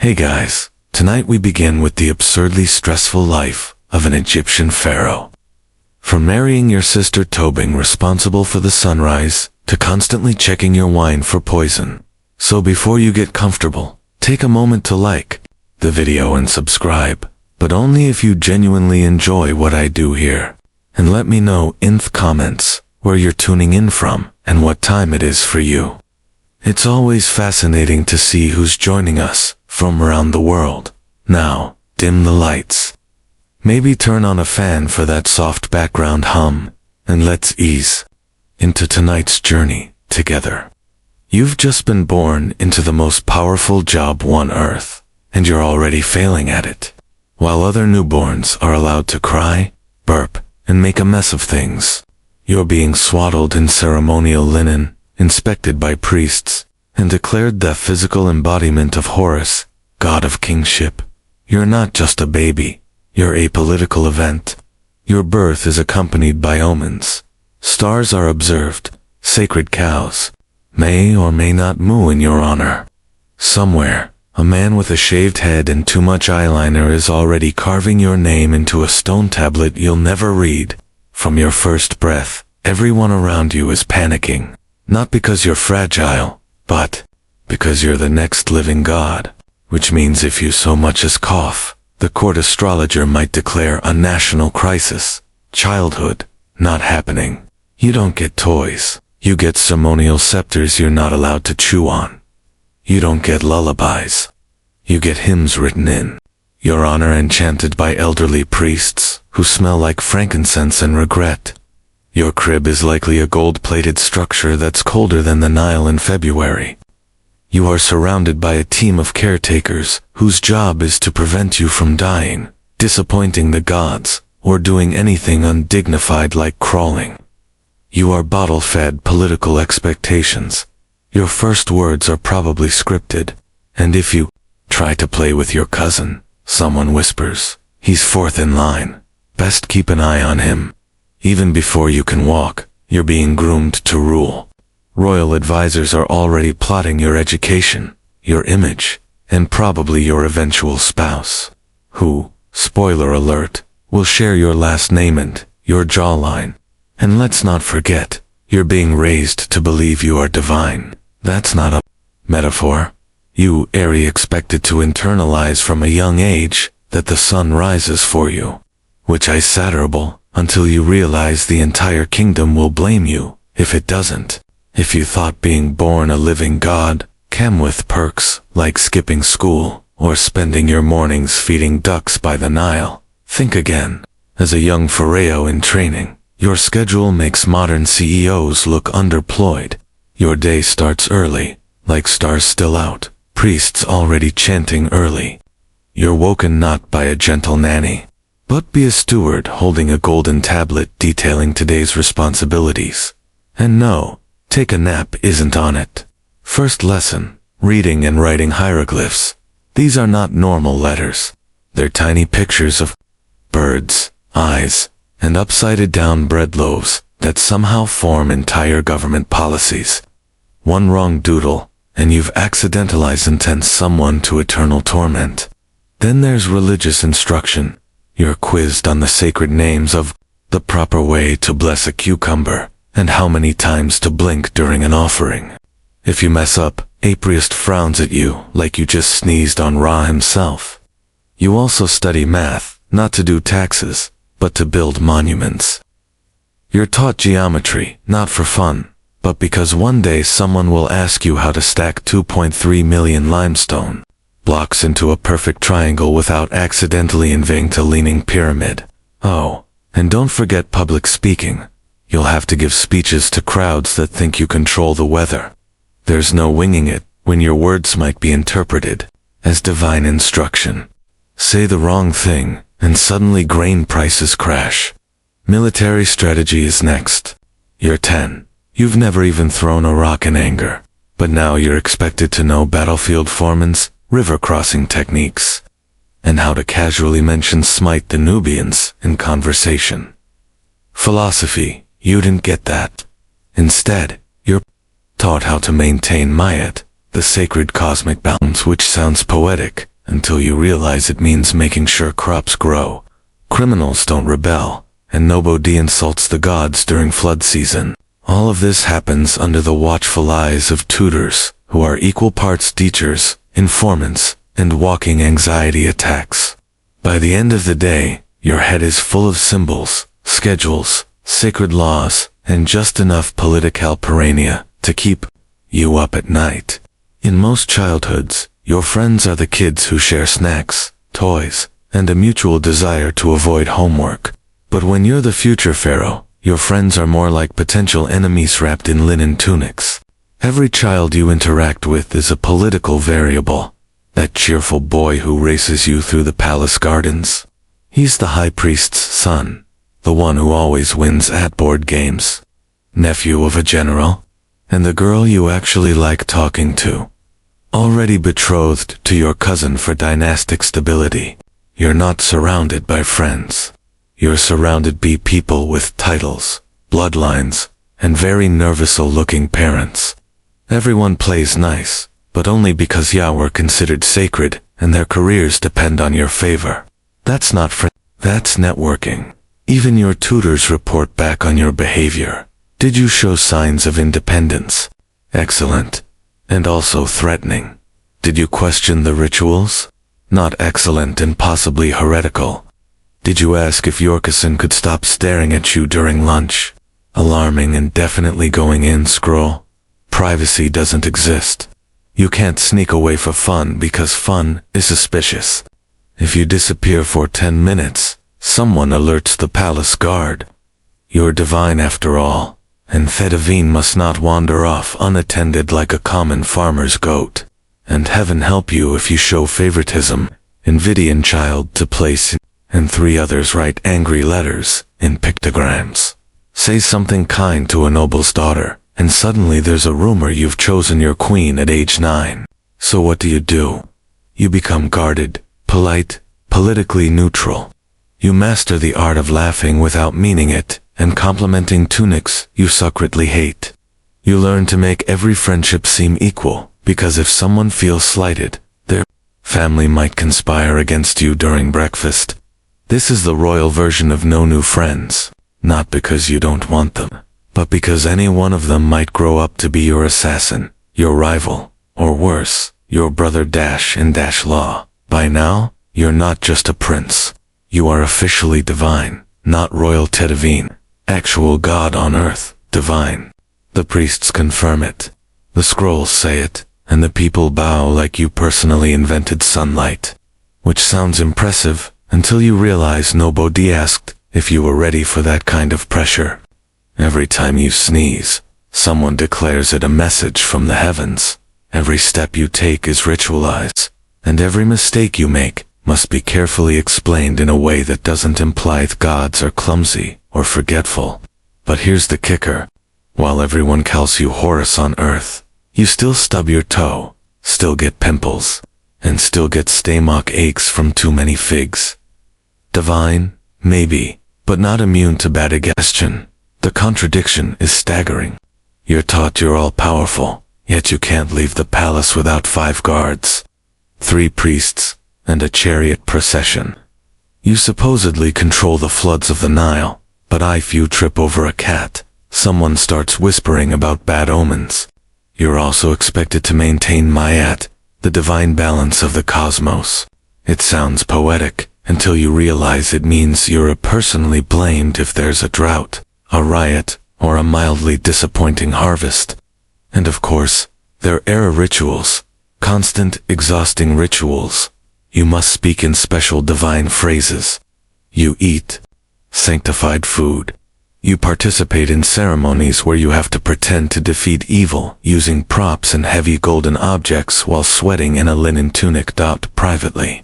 Hey guys, tonight we begin with the absurdly stressful life of an Egyptian pharaoh. From marrying your sister to being responsible for the sunrise, to constantly checking your wine for poison. So before you get comfortable, take a moment to like the video and subscribe, but only if you genuinely enjoy what I do here. And let me know in the comments where you're tuning in from and what time it is for you. It's always fascinating to see who's joining us from around the world. Now, dim the lights. Maybe turn on a fan for that soft background hum, and let's ease into tonight's journey together. You've just been born into the most powerful job on earth, and you're already failing at it. While other newborns are allowed to cry, burp, and make a mess of things, you're being swaddled in ceremonial linen, inspected by priests, and declared the physical embodiment of Horus, god of kingship. You're not just a baby, you're a political event. Your birth is accompanied by omens. Stars are observed, sacred cows may or may not moo in your honor. Somewhere, a man with a shaved head and too much eyeliner is already carving your name into a stone tablet you'll never read. From your first breath, everyone around you is panicking. Not because you're fragile, but because you're the next living god. Which means if you so much as cough, the court astrologer might declare a national crisis. Childhood, not happening. You don't get toys. You get ceremonial scepters you're not allowed to chew on. You don't get lullabies. You get hymns written in your honor and chanted by elderly priests who smell like frankincense and regret. Your crib is likely a gold-plated structure that's colder than the Nile in February. You are surrounded by a team of caretakers whose job is to prevent you from dying, disappointing the gods, or doing anything undignified like crawling. You are bottle-fed political expectations. Your first words are probably scripted, and if you try to play with your cousin, someone whispers, "He's fourth in line. Best keep an eye on him." Even before you can walk, you're being groomed to rule. Royal advisors are already plotting your education, your image, and probably your eventual spouse, who, spoiler alert, will share your last name and your jawline. And let's not forget, you're being raised to believe you are divine. That's not a metaphor. You are expected to internalize from a young age that the sun rises for you, which is satirical until you realize the entire kingdom will blame you if it doesn't. If you thought being born a living god came with perks like skipping school or spending your mornings feeding ducks by the Nile, think again. As a young pharaoh in training, your schedule makes modern CEOs look underemployed. Your day starts early, like stars still out, priests already chanting early. You're woken not by a gentle nanny, but be a steward holding a golden tablet detailing today's responsibilities. And no, take a nap isn't on it. First lesson, reading and writing hieroglyphs. These are not normal letters. They're tiny pictures of birds, eyes, and upside-down bread loaves that somehow form entire government policies. One wrong doodle, and you've accidentally sentenced someone to eternal torment. Then there's religious instruction. You're quizzed on the sacred names of the proper way to bless a cucumber, and how many times to blink during an offering. If you mess up, a priest frowns at you like you just sneezed on Ra himself. You also study math, not to do taxes, but to build monuments. You're taught geometry, not for fun, but because one day someone will ask you how to stack 2.3 million limestone blocks into a perfect triangle without accidentally inventing a leaning pyramid. Oh, and don't forget public speaking. You'll have to give speeches to crowds that think you control the weather. There's no winging it when your words might be interpreted as divine instruction. Say the wrong thing, and suddenly grain prices crash. Military strategy is next. You're 10. You've never even thrown a rock in anger, but now you're expected to know battlefield foremen's river crossing techniques, and how to casually mention Smite the Nubians in conversation. Philosophy, you didn't get that. Instead, you're taught how to maintain Mayat, the sacred cosmic balance, which sounds poetic, until you realize it means making sure crops grow, criminals don't rebel, and nobody insults the gods during flood season. All of this happens under the watchful eyes of tutors, who are equal parts teachers, informants, and walking anxiety attacks. By the end of the day, your head is full of symbols, schedules, sacred laws, and just enough political paranoia to keep you up at night. In most childhoods, your friends are the kids who share snacks, toys, and a mutual desire to avoid homework. But when you're the future pharaoh, your friends are more like potential enemies wrapped in linen tunics. Every child you interact with is a political variable. That cheerful boy who races you through the palace gardens. He's the high priest's son, the one who always wins at board games. Nephew of a general, and the girl you actually like talking to. Already betrothed to your cousin for dynastic stability. You're not surrounded by friends. You're surrounded by people with titles, bloodlines, and very nervous-looking parents. Everyone plays nice, but only because you were considered sacred and their careers depend on your favor. That's not that's networking. Even your tutors report back on your behavior. Did you show signs of independence? Excellent. And also threatening. Did you question the rituals? Not excellent and possibly heretical. Did you ask if Yorkison could stop staring at you during lunch? Alarming and definitely going in scroll. Privacy doesn't exist. You can't sneak away for fun because fun is suspicious. If you disappear for 10 minutes, someone alerts the palace guard. You're divine after all, and Thedavine must not wander off unattended like a common farmer's goat. And heaven help you if you show favoritism, Invidian child to place, and 3 others write angry letters in pictograms. Say something kind to a noble's daughter, and suddenly there's a rumor you've chosen your queen at age 9. So what do? You become guarded, polite, politically neutral. You master the art of laughing without meaning it, and complimenting tunics you secretly hate. You learn to make every friendship seem equal, because if someone feels slighted, their family might conspire against you during breakfast. This is the royal version of no new friends, not because you don't want them, but because any one of them might grow up to be your assassin, your rival, or worse, your brother Dash-in-Dash-Law. By now, you're not just a prince. You are officially divine, not royal Thedavine, actual god on earth, divine. The priests confirm it. The scrolls say it, and the people bow like you personally invented sunlight. Which sounds impressive, until you realize nobody asked if you were ready for that kind of pressure. Every time you sneeze, someone declares it a message from the heavens. Every step you take is ritualized, and every mistake you make must be carefully explained in a way that doesn't imply the gods are clumsy or forgetful. But here's the kicker. While everyone calls you Horus on earth, you still stub your toe, still get pimples, and still get stomach aches from too many figs. Divine, maybe, but not immune to bad digestion. The contradiction is staggering. You're taught you're all-powerful, yet you can't leave the palace without 5 guards, 3 priests, and a chariot procession. You supposedly control the floods of the Nile, but if you trip over a cat, someone starts whispering about bad omens. You're also expected to maintain Mayat, the divine balance of the cosmos. It sounds poetic, until you realize it means you're personally blamed if there's a drought, a riot, or a mildly disappointing harvest. And of course, there are rituals, constant, exhausting rituals. You must speak in special divine phrases. You eat sanctified food. You participate in ceremonies where you have to pretend to defeat evil using props and heavy golden objects while sweating in a linen tunic. Privately,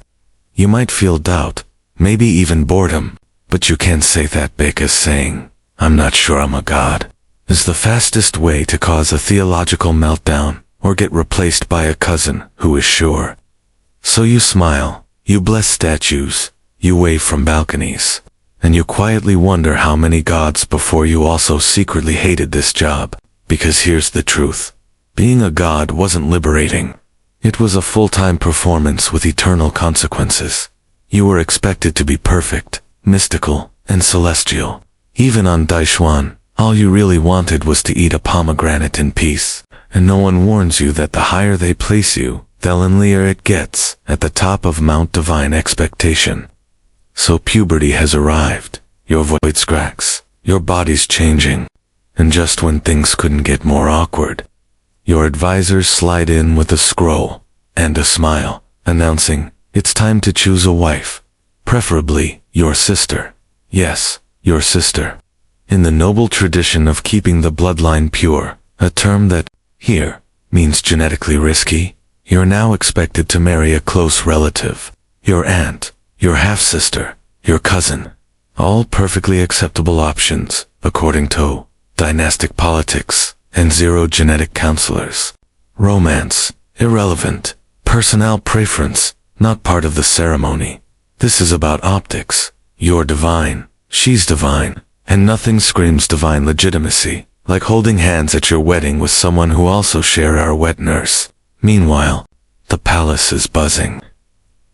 you might feel doubt, maybe even boredom, but you can't say that because saying, "I'm not sure I'm a god," is the fastest way to cause a theological meltdown or get replaced by a cousin who is sure. So you smile, you bless statues, you wave from balconies, and you quietly wonder how many gods before you also secretly hated this job. Because here's the truth. Being a god wasn't liberating. It was a full-time performance with eternal consequences. You were expected to be perfect, mystical, and celestial. Even on Daishuan, all you really wanted was to eat a pomegranate in peace. And no one warns you that the higher they place you, the lonelier it gets at the top of Mount Divine Expectation. So puberty has arrived. Your voice cracks. Your body's changing. And just when things couldn't get more awkward, your advisors slide in with a scroll and a smile, announcing, it's time to choose a wife. Preferably, your sister. Yes, your sister. In the noble tradition of keeping the bloodline pure, a term that, here, means genetically risky, you're now expected to marry a close relative. Your aunt, your half-sister, your cousin. All perfectly acceptable options, according to dynastic politics and zero genetic counselors. Romance, irrelevant. Personal preference, not part of the ceremony. This is about optics. You're divine, she's divine, and nothing screams divine legitimacy like holding hands at your wedding with someone who also share our wet nurse. Meanwhile, the palace is buzzing.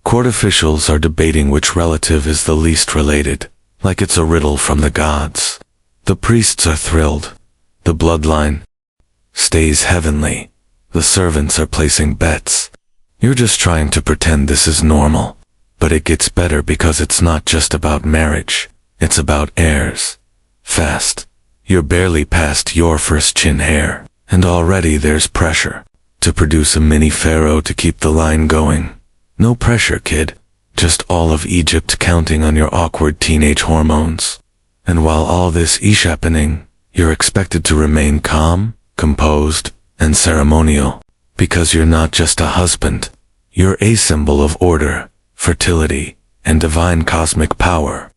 Court officials are debating which relative is the least related, like it's a riddle from the gods. The priests are thrilled. The bloodline stays heavenly. The servants are placing bets. You're just trying to pretend this is normal. But it gets better because it's not just about marriage. It's about heirs. Fast. You're barely past your first chin hair, and already there's pressure to produce a mini pharaoh to keep the line going. No pressure, kid. Just all of Egypt counting on your awkward teenage hormones. And while all this is happening, you're expected to remain calm, composed, and ceremonial, because you're not just a husband. You're a symbol of order, fertility, and divine cosmic power.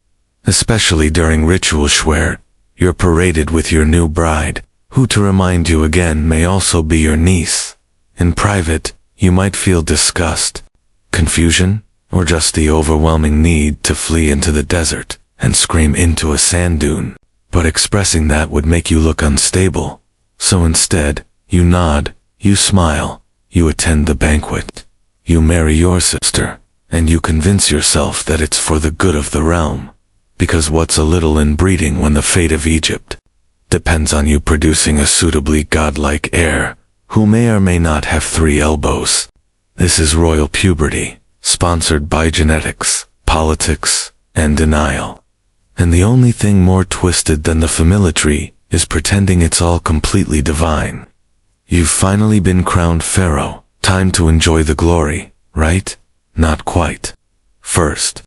Especially during ritual Schwer, you're paraded with your new bride, who, to remind you again, may also be your niece. In private, you might feel disgust, confusion, or just the overwhelming need to flee into the desert and scream into a sand dune. But expressing that would make you look unstable. So instead, you nod, you smile, you attend the banquet. You marry your sister, and you convince yourself that it's for the good of the realm. Because what's a little inbreeding when the fate of Egypt depends on you producing a suitably godlike heir, who may or may not have 3 elbows. This is royal puberty, sponsored by genetics, politics, and denial. And the only thing more twisted than the familitry is pretending it's all completely divine. You've finally been crowned pharaoh, time to enjoy the glory, right? Not quite. First,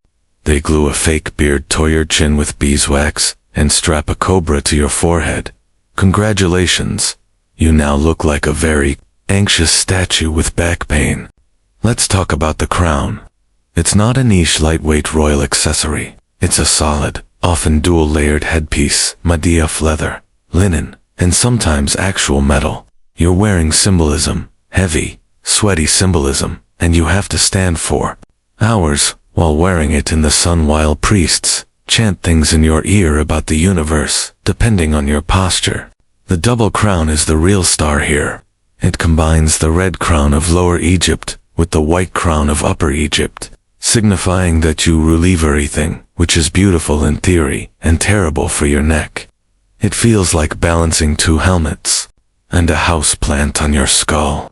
they glue a fake beard to your chin with beeswax and strap a cobra to your forehead. Congratulations, you now look like a very anxious statue with back pain. Let's talk about the crown. It's not a niche lightweight royal accessory. It's a solid, often dual-layered headpiece, made of leather, linen, and sometimes actual metal. You're wearing symbolism, heavy, sweaty symbolism, and you have to stand for hours while wearing it in the sun while priests chant things in your ear about the universe, depending on your posture. The double crown is the real star here. It combines the red crown of Lower Egypt with the white crown of Upper Egypt, signifying that you relieve everything, which is beautiful in theory and terrible for your neck. It feels like balancing 2 helmets and a house plant on your skull.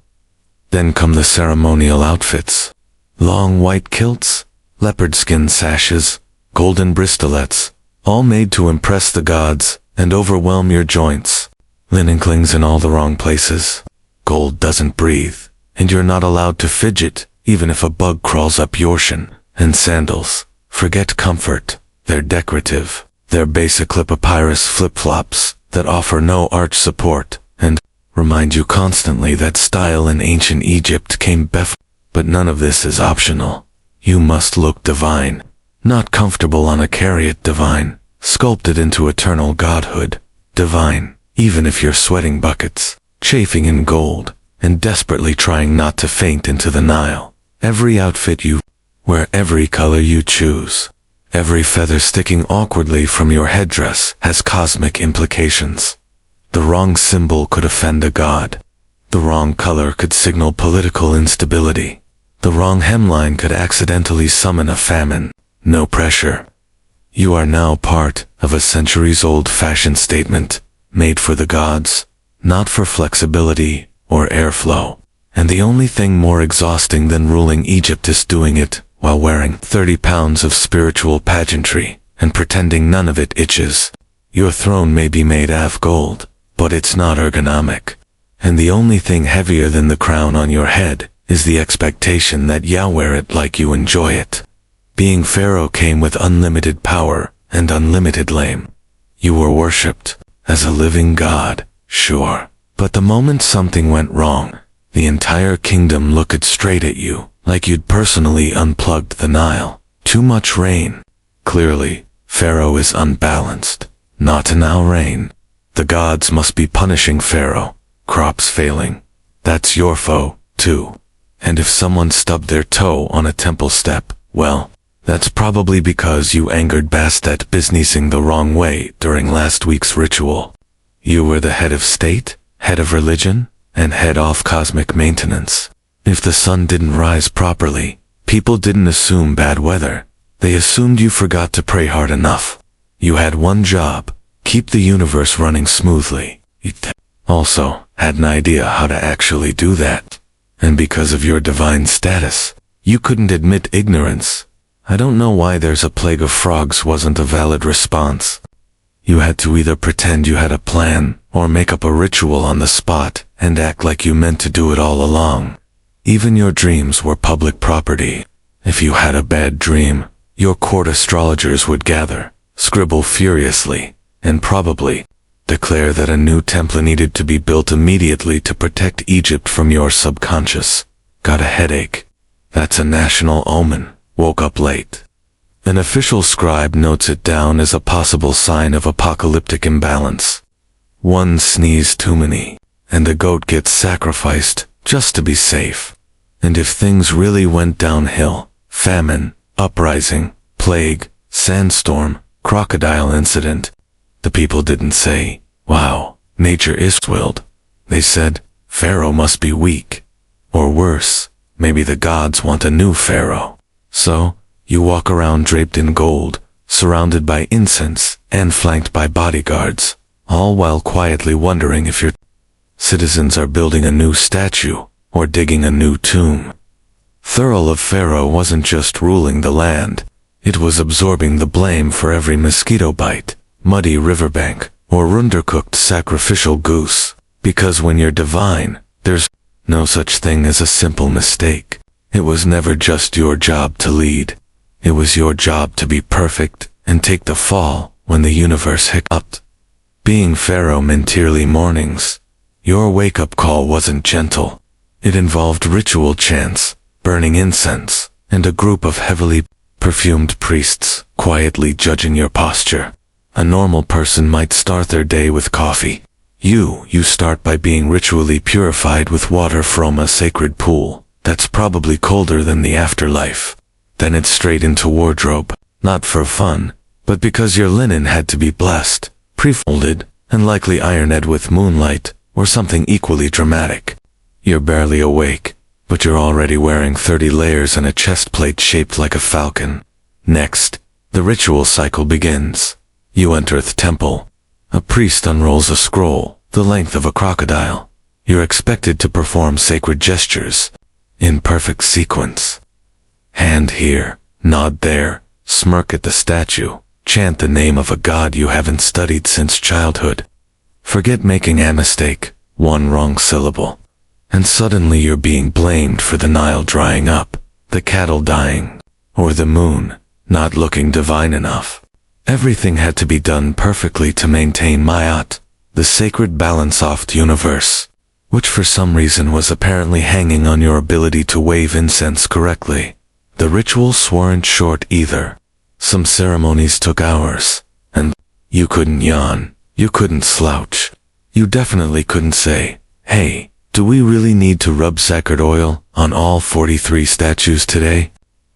Then come the ceremonial outfits. Long white kilts, leopard skin sashes, golden bristolets, all made to impress the gods and overwhelm your joints. Linen clings in all the wrong places. Gold doesn't breathe, and you're not allowed to fidget, even if a bug crawls up your shin. And sandals, forget comfort, they're decorative. They're basic papyrus flip-flops that offer no arch support, and remind you constantly that style in ancient Egypt came before. But none of this is optional. You must look divine. Not comfortable on a chariot divine, sculpted into eternal godhood. Divine, even if you're sweating buckets, chafing in gold, and desperately trying not to faint into the Nile. Every outfit you wear, every color you choose, every feather sticking awkwardly from your headdress has cosmic implications. The wrong symbol could offend a god. The wrong color could signal political instability. The wrong hemline could accidentally summon a famine. No pressure. You are now part of a centuries-old fashion statement, made for the gods, not for flexibility or airflow. And the only thing more exhausting than ruling Egypt is doing it while wearing 30 pounds of spiritual pageantry and pretending none of it itches. Your throne may be made of gold, but it's not ergonomic. And the only thing heavier than the crown on your head is the expectation that you wear it like you enjoy it. Being Pharaoh came with unlimited power and unlimited lame. You were worshipped as a living god, sure. But the moment something went wrong, the entire kingdom looked straight at you, like you'd personally unplugged the Nile. Too much rain. Clearly, Pharaoh is unbalanced. Not enough rain. The gods must be punishing Pharaoh. Crops failing. That's your foe, too. And if someone stubbed their toe on a temple step, well, that's probably because you angered Bastet businessing the wrong way during last week's ritual. You were the head of state, head of religion, and head of cosmic maintenance. If the sun didn't rise properly, people didn't assume bad weather. They assumed you forgot to pray hard enough. You had one job, keep the universe running smoothly. You also had an idea how to actually do that. And because of your divine status, you couldn't admit ignorance. I don't know why there's a plague of frogs wasn't a valid response. You had to either pretend you had a plan, or make up a ritual on the spot, and act like you meant to do it all along. Even your dreams were public property. If you had a bad dream, your court astrologers would gather, scribble furiously, and probably declare that a new temple needed to be built immediately to protect Egypt from your subconscious. Got a headache. That's a national omen. Woke up late. An official scribe notes it down as a possible sign of apocalyptic imbalance. One sneeze too many, and the goat gets sacrificed just to be safe. And if things really went downhill, famine, uprising, plague, sandstorm, crocodile incident, the people didn't say, wow, nature is willed. They said, Pharaoh must be weak. Or worse, maybe the gods want a new Pharaoh. So, you walk around draped in gold, surrounded by incense, and flanked by bodyguards, all while quietly wondering if your citizens are building a new statue, or digging a new tomb. Thurl of Pharaoh wasn't just ruling the land, it was absorbing the blame for every mosquito bite, muddy riverbank, or undercooked sacrificial goose, because when you're divine, there's no such thing as a simple mistake. It was never just your job to lead. It was your job to be perfect and take the fall when the universe hiccuped. Being Pharaoh meant yearly mornings. Your wake-up call wasn't gentle. It involved ritual chants, burning incense, and a group of heavily perfumed priests quietly judging your posture. A normal person might start their day with coffee. You start by being ritually purified with water from a sacred pool that's probably colder than the afterlife. Then it's straight into wardrobe, not for fun, but because your linen had to be blessed, pre-folded, and likely ironed with moonlight, or something equally dramatic. You're barely awake, but you're already wearing 30 layers and a chest plate shaped like a falcon. Next, the ritual cycle begins. You enter the temple. A priest unrolls a scroll, the length of a crocodile. You're expected to perform sacred gestures, in perfect sequence. Hand here, nod there, smirk at the statue, chant the name of a god you haven't studied since childhood. Forget making a mistake, one wrong syllable, and suddenly you're being blamed for the Nile drying up, the cattle dying, or the moon not looking divine enough. Everything had to be done perfectly to maintain Mayat, the sacred balance of the universe, which for some reason was apparently hanging on your ability to wave incense correctly. The rituals weren't short either. Some ceremonies took hours, and you couldn't yawn, you couldn't slouch. You definitely couldn't say, hey, do we really need to rub sacred oil on all 43 statues today?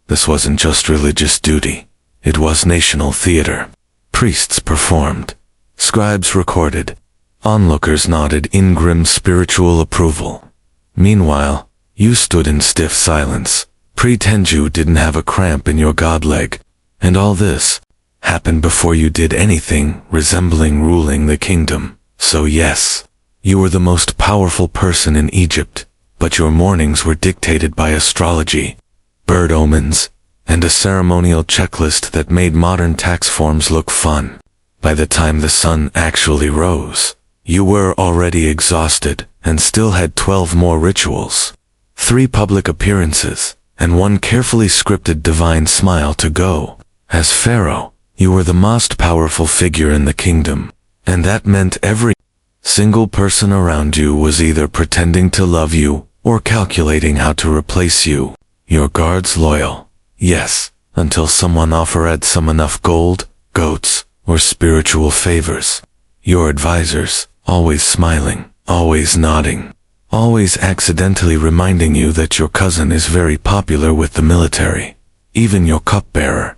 This wasn't just religious duty. It was national theater. Priests performed. Scribes recorded. Onlookers nodded in grim spiritual approval. Meanwhile, you stood in stiff silence. Pretend you didn't have a cramp in your god leg. And all this happened before you did anything resembling ruling the kingdom. So yes, you were the most powerful person in Egypt, but your mornings were dictated by astrology, bird omens, and a ceremonial checklist that made modern tax forms look fun. By the time the sun actually rose, you were already exhausted and still had 12 more rituals, 3 public appearances, and 1 carefully scripted divine smile to go. As pharaoh, you were the most powerful figure in the kingdom, and that meant every single person around you was either pretending to love you or calculating how to replace you. Your guards loyal, yes, until someone offered some enough gold, goats, or spiritual favors. Your advisors, always smiling, always nodding, always accidentally reminding you that your cousin is very popular with the military. Even your cupbearer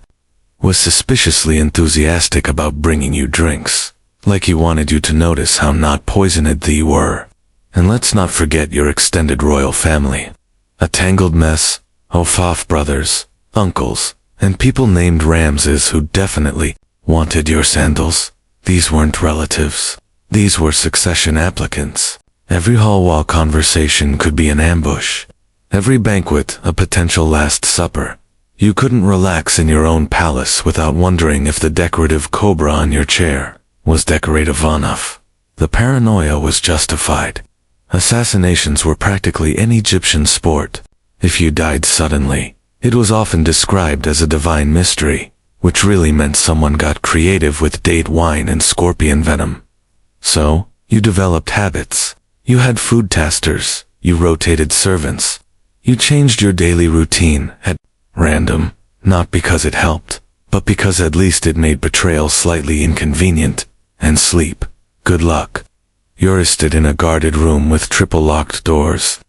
was suspiciously enthusiastic about bringing you drinks, like he wanted you to notice how not poisoned they were. And let's not forget your extended royal family. A tangled mess of half-brothers, uncles, and people named Ramses who definitely wanted your sandals. These weren't relatives. These were succession applicants. Every hall-wall conversation could be an ambush. Every banquet a potential last supper. You couldn't relax in your own palace without wondering if the decorative cobra on your chair was decorative enough. The paranoia was justified. Assassinations were practically an Egyptian sport. If you died suddenly, it was often described as a divine mystery, which really meant someone got creative with date wine and scorpion venom. So, you developed habits. You had food tasters. You rotated servants. You changed your daily routine at random, not because it helped, but because at least it made betrayal slightly inconvenient. And sleep. Good luck. You're stood in a guarded room with triple locked doors,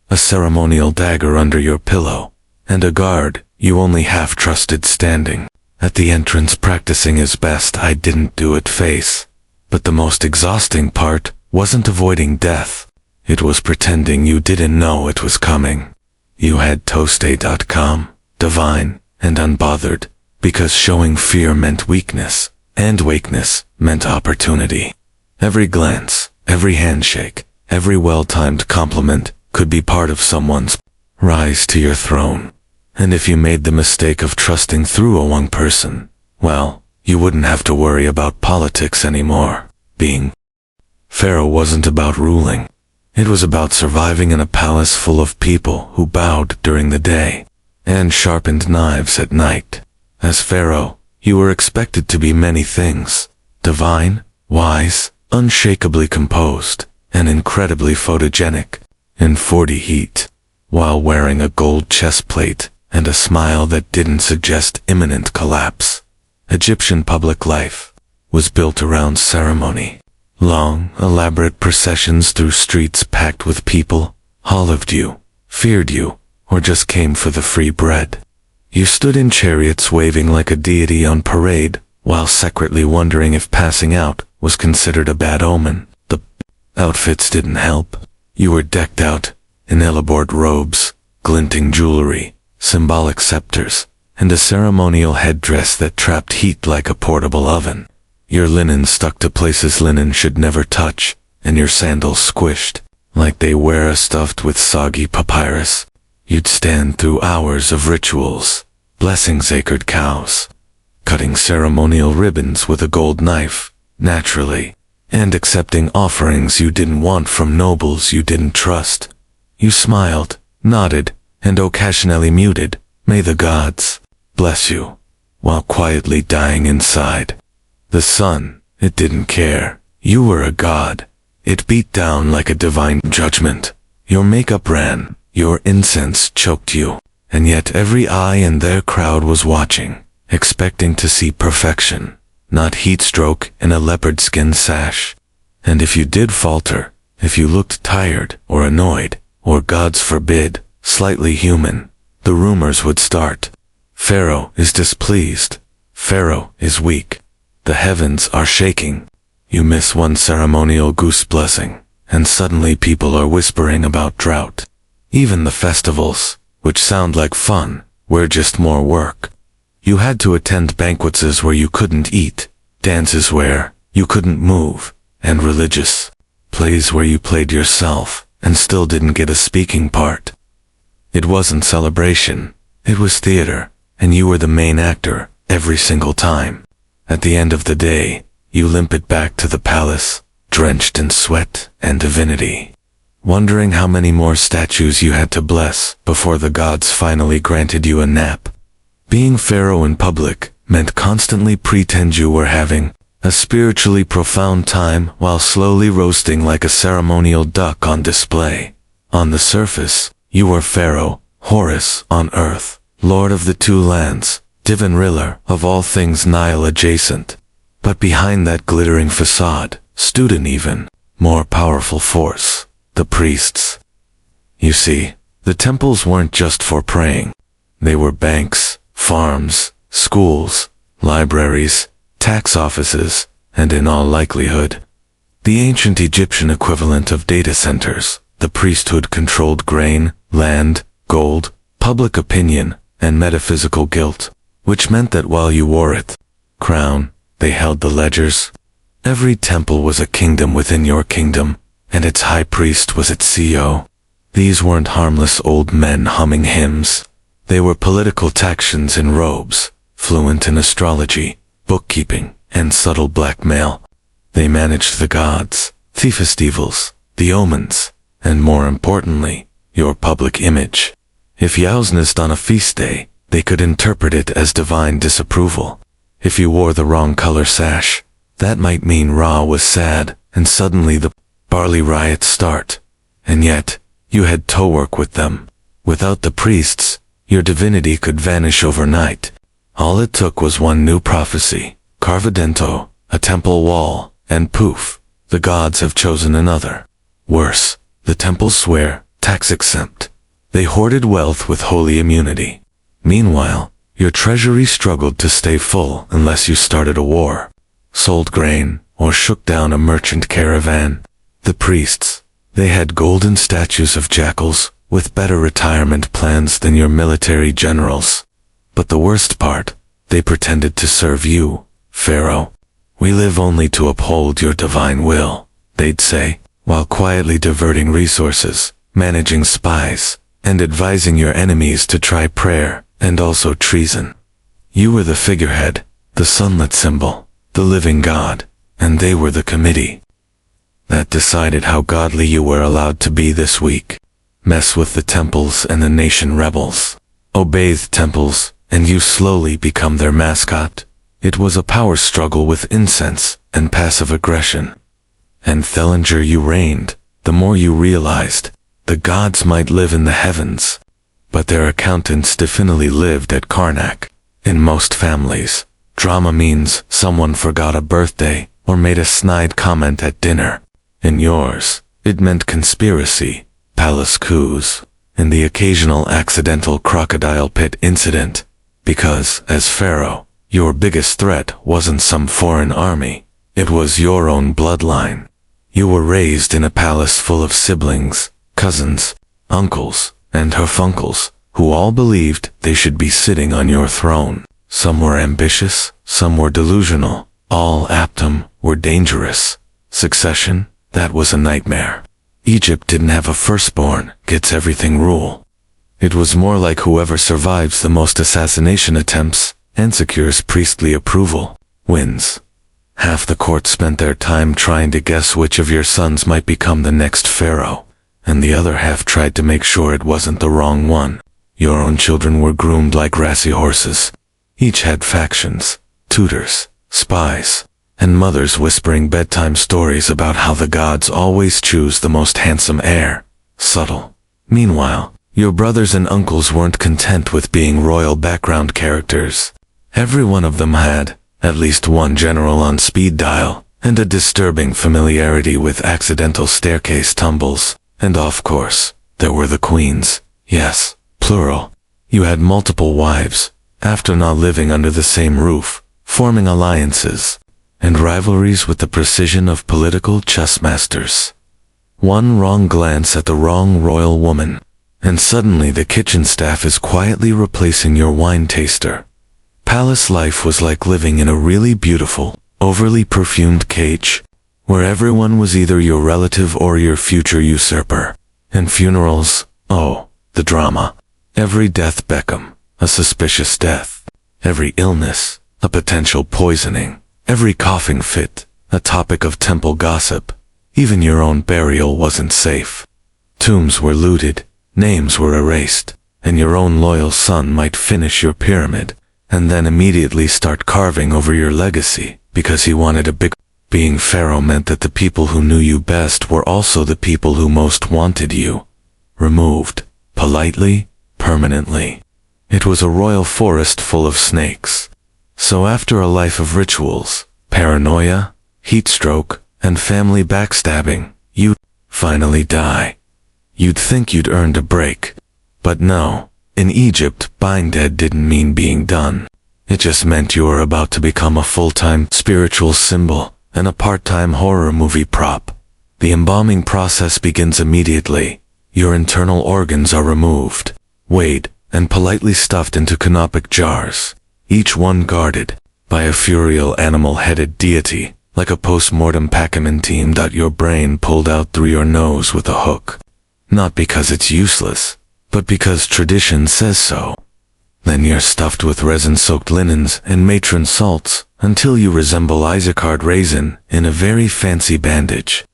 a ceremonial dagger under your pillow, and a guard you only half trusted standing at the entrance practicing his best "I didn't do it" face. But the most exhausting part wasn't avoiding death. It was pretending you didn't know it was coming. You had toasty.com, divine, and unbothered, because showing fear meant weakness, and weakness meant opportunity. Every glance, every handshake, every well-timed compliment could be part of someone's rise to your throne. And if you made the mistake of trusting through a one person, well, you wouldn't have to worry about politics anymore. Being pharaoh wasn't about ruling. It was about surviving in a palace full of people who bowed during the day and sharpened knives at night. As pharaoh, you were expected to be many things: divine, wise, unshakably composed, and incredibly photogenic in 40 heat, while wearing a gold chest plate and a smile that didn't suggest imminent collapse. Egyptian public life was built around ceremony. Long, elaborate processions through streets packed with people who loved you, feared you, or just came for the free bread. You stood in chariots waving like a deity on parade, while secretly wondering if passing out was considered a bad omen. The outfits didn't help. You were decked out in elaborate robes, glinting jewelry, symbolic scepters, and a ceremonial headdress that trapped heat like a portable oven. Your linen stuck to places linen should never touch, and your sandals squished, like they were stuffed with soggy papyrus. You'd stand through hours of rituals, blessing sacred cows, cutting ceremonial ribbons with a gold knife, naturally, and accepting offerings you didn't want from nobles you didn't trust. You smiled, nodded, and occasionally muted, "May the gods bless you," while quietly dying inside. The sun, it didn't care. You were a god. It beat down like a divine judgment. Your makeup ran, your incense choked you, and yet every eye in their crowd was watching, expecting to see perfection, not heat stroke in a leopard skin sash. And if you did falter, if you looked tired or annoyed, or gods forbid, slightly human, the rumors would start. Pharaoh is displeased. Pharaoh is weak. The heavens are shaking. You miss one ceremonial goose blessing, and suddenly people are whispering about drought. Even the festivals, which sound like fun, were just more work. You had to attend banquets where you couldn't eat, dances where you couldn't move, and religious plays where you played yourself and still didn't get a speaking part. It wasn't celebration, it was theater, and you were the main actor every single time. At the end of the day, you limped back to the palace, drenched in sweat and divinity, wondering how many more statues you had to bless before the gods finally granted you a nap. Being pharaoh in public meant constantly pretend you were having a spiritually profound time while slowly roasting like a ceremonial duck on display. On the surface, you were Pharaoh, Horus on earth, Lord of the two lands, divine ruler of all things Nile adjacent. But behind that glittering facade stood an even more powerful force, the priests. You see, the temples weren't just for praying. They were banks, farms, schools, libraries, tax offices, and in all likelihood, the ancient Egyptian equivalent of data centers. The priesthood controlled grain, land, gold, public opinion, and metaphysical guilt, which meant that while you wore it crown, they held the ledgers. Every temple was a kingdom within your kingdom, and its high priest was its CEO. These weren't harmless old men humming hymns. They were political tactians in robes, fluent in astrology, bookkeeping, and subtle blackmail. They managed the gods, the festivals, the omens, and more importantly, your public image. If you sneezed on a feast day, they could interpret it as divine disapproval. If you wore the wrong color sash, that might mean Ra was sad, and suddenly the barley riots start. And yet, you had to work with them. Without the priests, your divinity could vanish overnight. All it took was one new prophecy, carvadento, a temple wall, and poof, the gods have chosen another. Worse, the temples swear, tax exempt. They hoarded wealth with holy immunity. Meanwhile, your treasury struggled to stay full unless you started a war, sold grain, or shook down a merchant caravan. The priests, they had golden statues of jackals with better retirement plans than your military generals. But the worst part, they pretended to serve you, Pharaoh. We live only to uphold your divine will, they'd say, while quietly diverting resources, managing spies, and advising your enemies to try prayer and also treason. You were the figurehead, the sunlit symbol, the living god, and they were the committee that decided how godly you were allowed to be this week. Mess with the temples and the nation rebels. Obey the temples, and you slowly become their mascot. It was a power struggle with incense and passive aggression. And Thelinger you reigned, the more you realized, the gods might live in the heavens, but their accountants definitely lived at Karnak. In most families, drama means someone forgot a birthday or made a snide comment at dinner. In yours, it meant conspiracy, palace coups, and the occasional accidental crocodile pit incident, because, as pharaoh, your biggest threat wasn't some foreign army, it was your own bloodline. You were raised in a palace full of siblings, cousins, uncles, and half-uncles, who all believed they should be sitting on your throne. Some were ambitious, some were delusional, all Aptum were dangerous. Succession, that was a nightmare. Egypt didn't have a firstborn, gets everything rule. It was more like whoever survives the most assassination attempts and secures priestly approval, wins. Half the court spent their time trying to guess which of your sons might become the next pharaoh, and the other half tried to make sure it wasn't the wrong one. Your own children were groomed like rassy horses. Each had factions, tutors, spies, and mothers whispering bedtime stories about how the gods always choose the most handsome heir. Subtle. Meanwhile, your brothers and uncles weren't content with being royal background characters. Every one of them had at least one general on speed dial, and a disturbing familiarity with accidental staircase tumbles. And of course, there were the queens. Yes, plural. You had multiple wives, after not living under the same roof, forming alliances and rivalries with the precision of political chess masters. One wrong glance at the wrong royal woman, and suddenly the kitchen staff is quietly replacing your wine taster. Palace life was like living in a really beautiful, overly perfumed cage, where everyone was either your relative or your future usurper. And funerals, oh, the drama. Every death Beckham, a suspicious death. Every illness, a potential poisoning. Every coughing fit, a topic of temple gossip. Even your own burial wasn't safe. Tombs were looted, names were erased, and your own loyal son might finish your pyramid, and then immediately start carving over your legacy, because he wanted a big... Being pharaoh meant that the people who knew you best were also the people who most wanted you. Removed, politely, permanently. It was a royal forest full of snakes. So after a life of rituals, paranoia, heat stroke, and family backstabbing, you'd finally die. You'd think you'd earned a break. But no, in Egypt, being dead didn't mean being done. It just meant you were about to become a full-time spiritual symbol and a part-time horror movie prop. The embalming process begins immediately. Your internal organs are removed, weighed, and politely stuffed into canopic jars, each one guarded by a funereal animal-headed deity, like a post-mortem Pac-Man team that your brain pulled out through your nose with a hook. Not because it's useless, but because tradition says so. Then you're stuffed with resin-soaked linens and matron salts until you resemble Isaac Raisin in a very fancy bandage.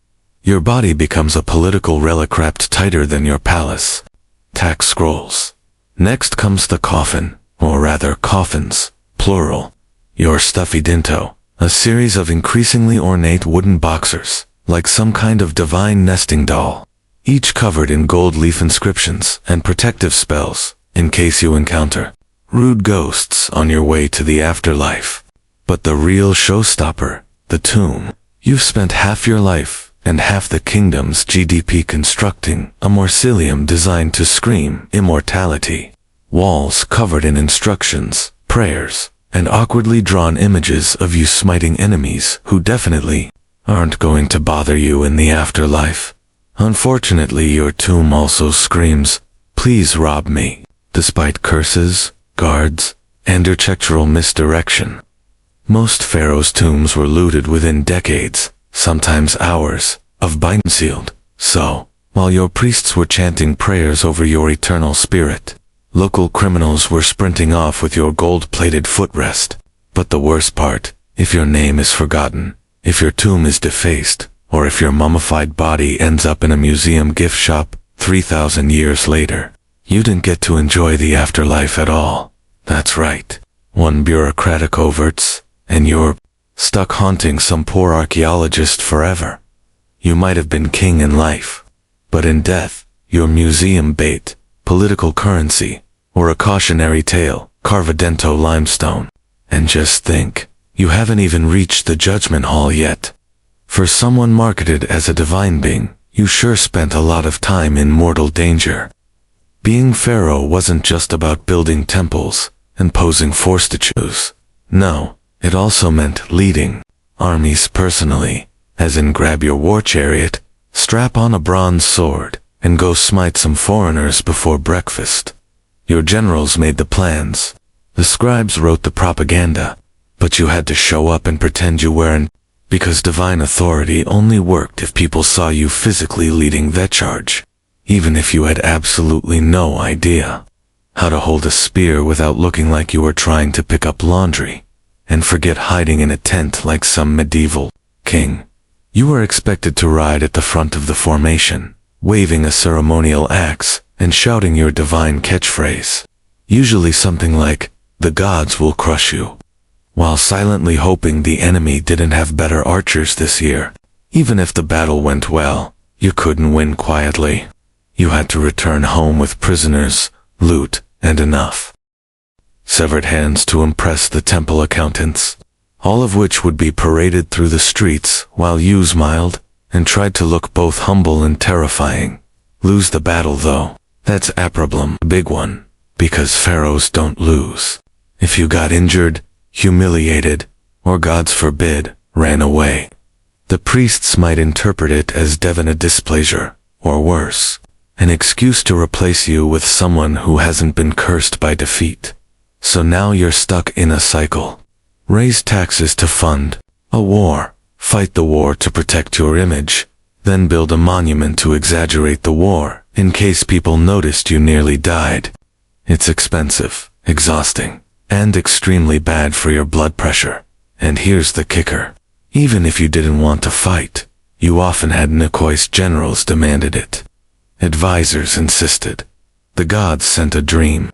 Your body becomes a political relic wrapped tighter than your palace. Tax scrolls. Next comes the coffin, or rather coffins, plural. Your stuffy dinto, a series of increasingly ornate wooden boxers, like some kind of divine nesting doll, each covered in gold leaf inscriptions and protective spells, in case you encounter rude ghosts on your way to the afterlife. But the real showstopper, the tomb. You've spent half your life and half the kingdom's GDP constructing a mausoleum designed to scream immortality. Walls covered in instructions, prayers, and awkwardly drawn images of you smiting enemies who definitely aren't going to bother you in the afterlife. Unfortunately, your tomb also screams, "Please rob me," despite curses, guards, and architectural misdirection. Most pharaohs' tombs were looted within decades, sometimes hours, of being sealed. So, while your priests were chanting prayers over your eternal spirit, local criminals were sprinting off with your gold-plated footrest. But the worst part, if your name is forgotten, if your tomb is defaced, or if your mummified body ends up in a museum gift shop 3,000 years later, you didn't get to enjoy the afterlife at all. That's right. One bureaucratic overts, and you're stuck haunting some poor archaeologist forever. You might have been king in life, but in death, you're museum bait, political currency, or a cautionary tale, Carvadento limestone. And just think, you haven't even reached the judgment hall yet. For someone marketed as a divine being, you sure spent a lot of time in mortal danger. Being pharaoh wasn't just about building temples and posing for statues. No, it also meant leading armies personally, as in grab your war chariot, strap on a bronze sword, and go smite some foreigners before breakfast. Your generals made the plans. The scribes wrote the propaganda, but you had to show up and pretend you weren't, because divine authority only worked if people saw you physically leading that charge, even if you had absolutely no idea how to hold a spear without looking like you were trying to pick up laundry, and forget hiding in a tent like some medieval king. You were expected to ride at the front of the formation, waving a ceremonial axe and shouting your divine catchphrase, usually something like, "The gods will crush you," while silently hoping the enemy didn't have better archers this year. Even if the battle went well, you couldn't win quietly. You had to return home with prisoners, loot, and enough severed hands to impress the temple accountants, all of which would be paraded through the streets while you smiled and tried to look both humble and terrifying. Lose the battle though, that's a problem, big one, because pharaohs don't lose. If you got injured, humiliated, or gods forbid, ran away, The priests might interpret it as divine displeasure, or worse, an excuse to replace you with someone who hasn't been cursed by defeat. So now you're stuck in a cycle. Raise taxes to fund a war, fight the war to protect your image, then build a monument to exaggerate the war in case people noticed you nearly died. It's expensive, exhausting, and extremely bad for your blood pressure. And here's the kicker. Even if you didn't want to fight, you often had Nicoise generals demanded it. Advisors insisted. The gods sent a dream.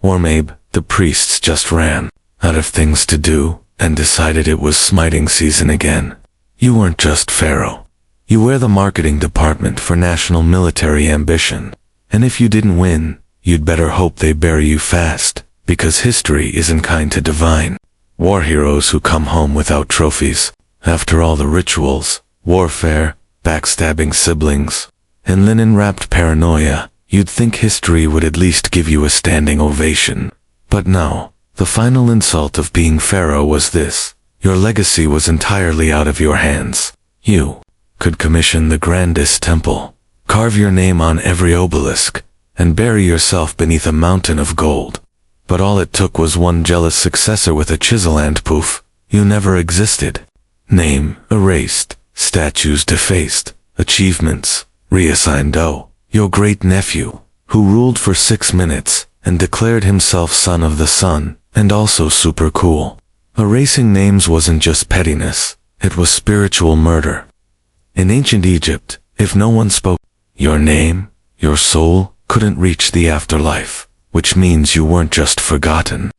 Or maybe the priests just ran out of things to do and decided it was smiting season again. You weren't just pharaoh. You were the marketing department for national military ambition. And if you didn't win, you'd better hope they bury you fast, because history isn't kind to divine. War heroes who come home without trophies, after all the rituals, warfare, backstabbing siblings, and linen-wrapped paranoia, you'd think history would at least give you a standing ovation. But no, the final insult of being pharaoh was this: your legacy was entirely out of your hands. You could commission the grandest temple, carve your name on every obelisk, and bury yourself beneath a mountain of gold. But all it took was one jealous successor with a chisel and poof, you never existed. Name erased, statues defaced, achievements reassigned. Oh, your great-nephew, who ruled for 6 minutes and declared himself son of the sun, and also super cool. Erasing names wasn't just pettiness, it was spiritual murder. In ancient Egypt, if no one spoke your name, your soul couldn't reach the afterlife, which means you weren't just forgotten.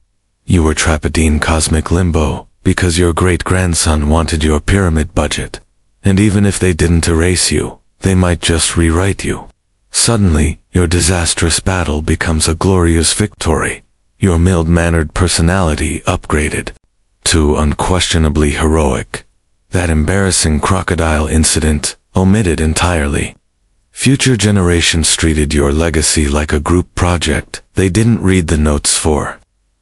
You were trapped in cosmic limbo, because your great-grandson wanted your pyramid budget. And even if they didn't erase you, they might just rewrite you. Suddenly, your disastrous battle becomes a glorious victory. Your mild-mannered personality upgraded to unquestionably heroic. That embarrassing crocodile incident, omitted entirely. Future generations treated your legacy like a group project they didn't read the notes for.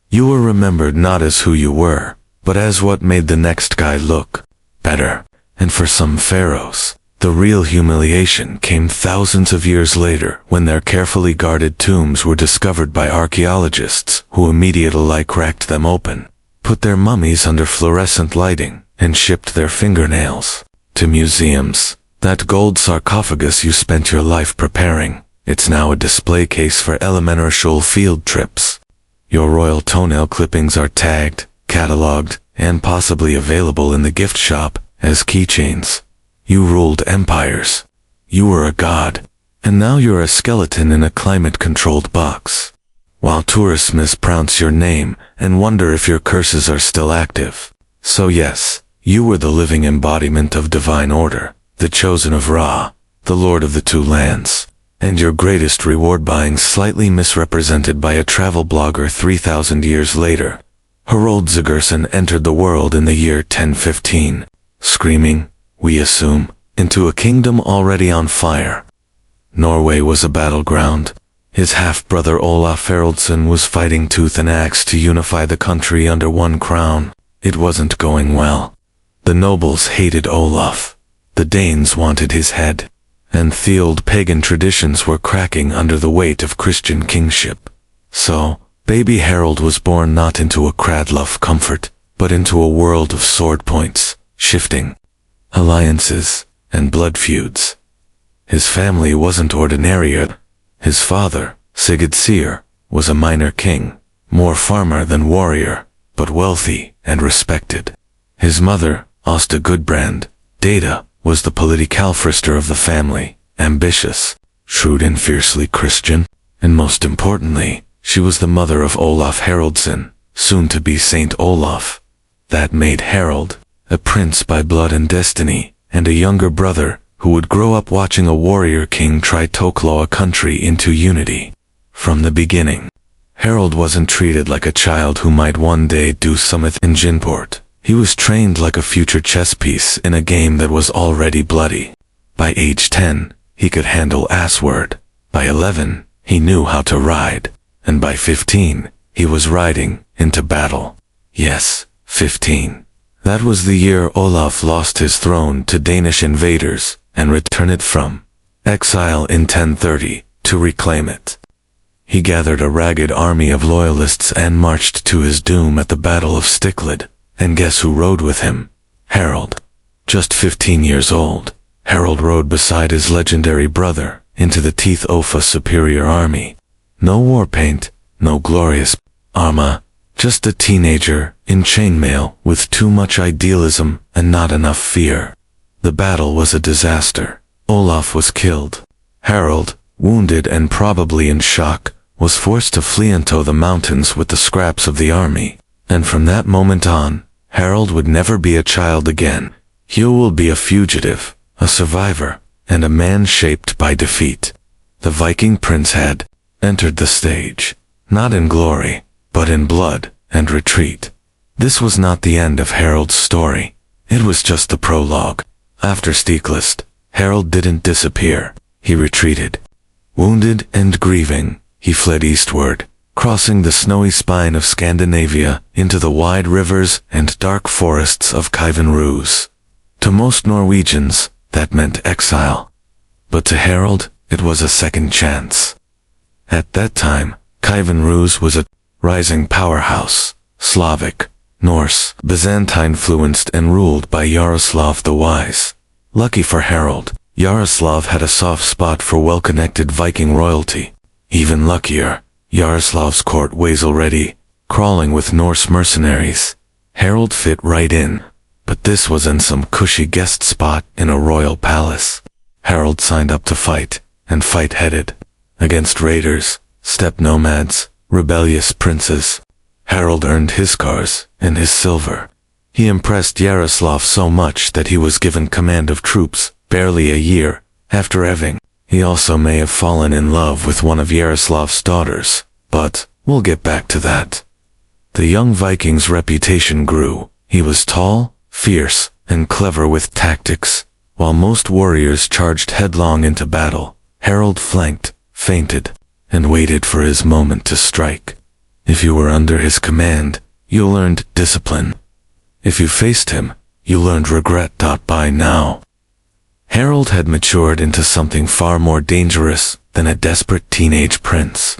You were remembered not as who you were, but as what made the next guy look better. And for some pharaohs, the real humiliation came thousands of years later when their carefully guarded tombs were discovered by archaeologists who immediately cracked them open, put their mummies under fluorescent lighting, and shipped their fingernails to museums. That gold sarcophagus you spent your life preparing, it's now a display case for elementary field trips. Your royal toenail clippings are tagged, cataloged, and possibly available in the gift shop as keychains. You ruled empires. You were a god. And now you're a skeleton in a climate-controlled box. While tourists mispronounce your name and wonder if your curses are still active. So yes, you were the living embodiment of divine order, the chosen of Ra, the Lord of the Two Lands, and your greatest reward being slightly misrepresented by a travel blogger 3,000 years later. Harold Zigerson entered the world in the year 1015, screaming, we assume, into a kingdom already on fire. Norway was a battleground. His half-brother Olaf Haraldsson was fighting tooth and axe to unify the country under one crown. It wasn't going well. The nobles hated Olaf. The Danes wanted his head. And the old pagan traditions were cracking under the weight of Christian kingship. So, baby Harold was born not into a cradle of comfort, but into a world of sword points, shifting alliances, and blood feuds. His family wasn't ordinary. His father, Sigurd Seir, was a minor king, more farmer than warrior, but wealthy and respected. His mother, Asta Gudbrand, Data, was the politicalfrister of the family, ambitious, shrewd and fiercely Christian, and most importantly, she was the mother of Olaf Haraldsson, soon to be Saint Olaf. That made Harold a prince by blood and destiny, and a younger brother who would grow up watching a warrior king try to claw a country into unity. From the beginning, Harold wasn't treated like a child who might one day do something in Ginport. He was trained like a future chess piece in a game that was already bloody. By age 10, he could handle assword. By 11, he knew how to ride. And by 15, he was riding into battle. Yes, 15. That was the year Olaf lost his throne to Danish invaders and returned from exile in 1030 to reclaim it. He gathered a ragged army of loyalists and marched to his doom at the Battle of Stickled, and guess who rode with him? Harold. Just 15 years old, Harold rode beside his legendary brother into the Teeth Ofa superior army. No war paint, no glorious armor, just a teenager in chainmail with too much idealism and not enough fear. The battle was a disaster. Olaf was killed. Harold, wounded and probably in shock, was forced to flee into the mountains with the scraps of the army. And from that moment on, Harold would never be a child again. He will be a fugitive, a survivor, and a man shaped by defeat. The Viking prince had entered the stage, not in glory, but in blood and retreat. This was not the end of Harold's story. It was just the prologue. After Stickled, Harold didn't disappear. He retreated. Wounded and grieving, he fled eastward, crossing the snowy spine of Scandinavia into the wide rivers and dark forests of Kievan. To most Norwegians, that meant exile. But to Harold, it was a second chance. At that time, Kievan was a rising powerhouse, Slavic, Norse, Byzantine-influenced and ruled by Yaroslav the Wise. Lucky for Harold, Yaroslav had a soft spot for well-connected Viking royalty. Even luckier, Yaroslav's court was already crawling with Norse mercenaries. Harold fit right in, but this wasn't some cushy guest spot in a royal palace. Harold signed up to fight, and fight-headed, against raiders, steppe nomads, rebellious princes. Harold earned his scars and his silver. He impressed Yaroslav so much that he was given command of troops barely a year after Eving. He also may have fallen in love with one of Yaroslav's daughters, but we'll get back to that. The young Viking's reputation grew. He was tall, fierce, and clever with tactics. While most warriors charged headlong into battle, Harold flanked, feinted, and waited for his moment to strike. If you were under his command, you learned discipline. If you faced him, you learned regret. By now, Harold had matured into something far more dangerous than a desperate teenage prince.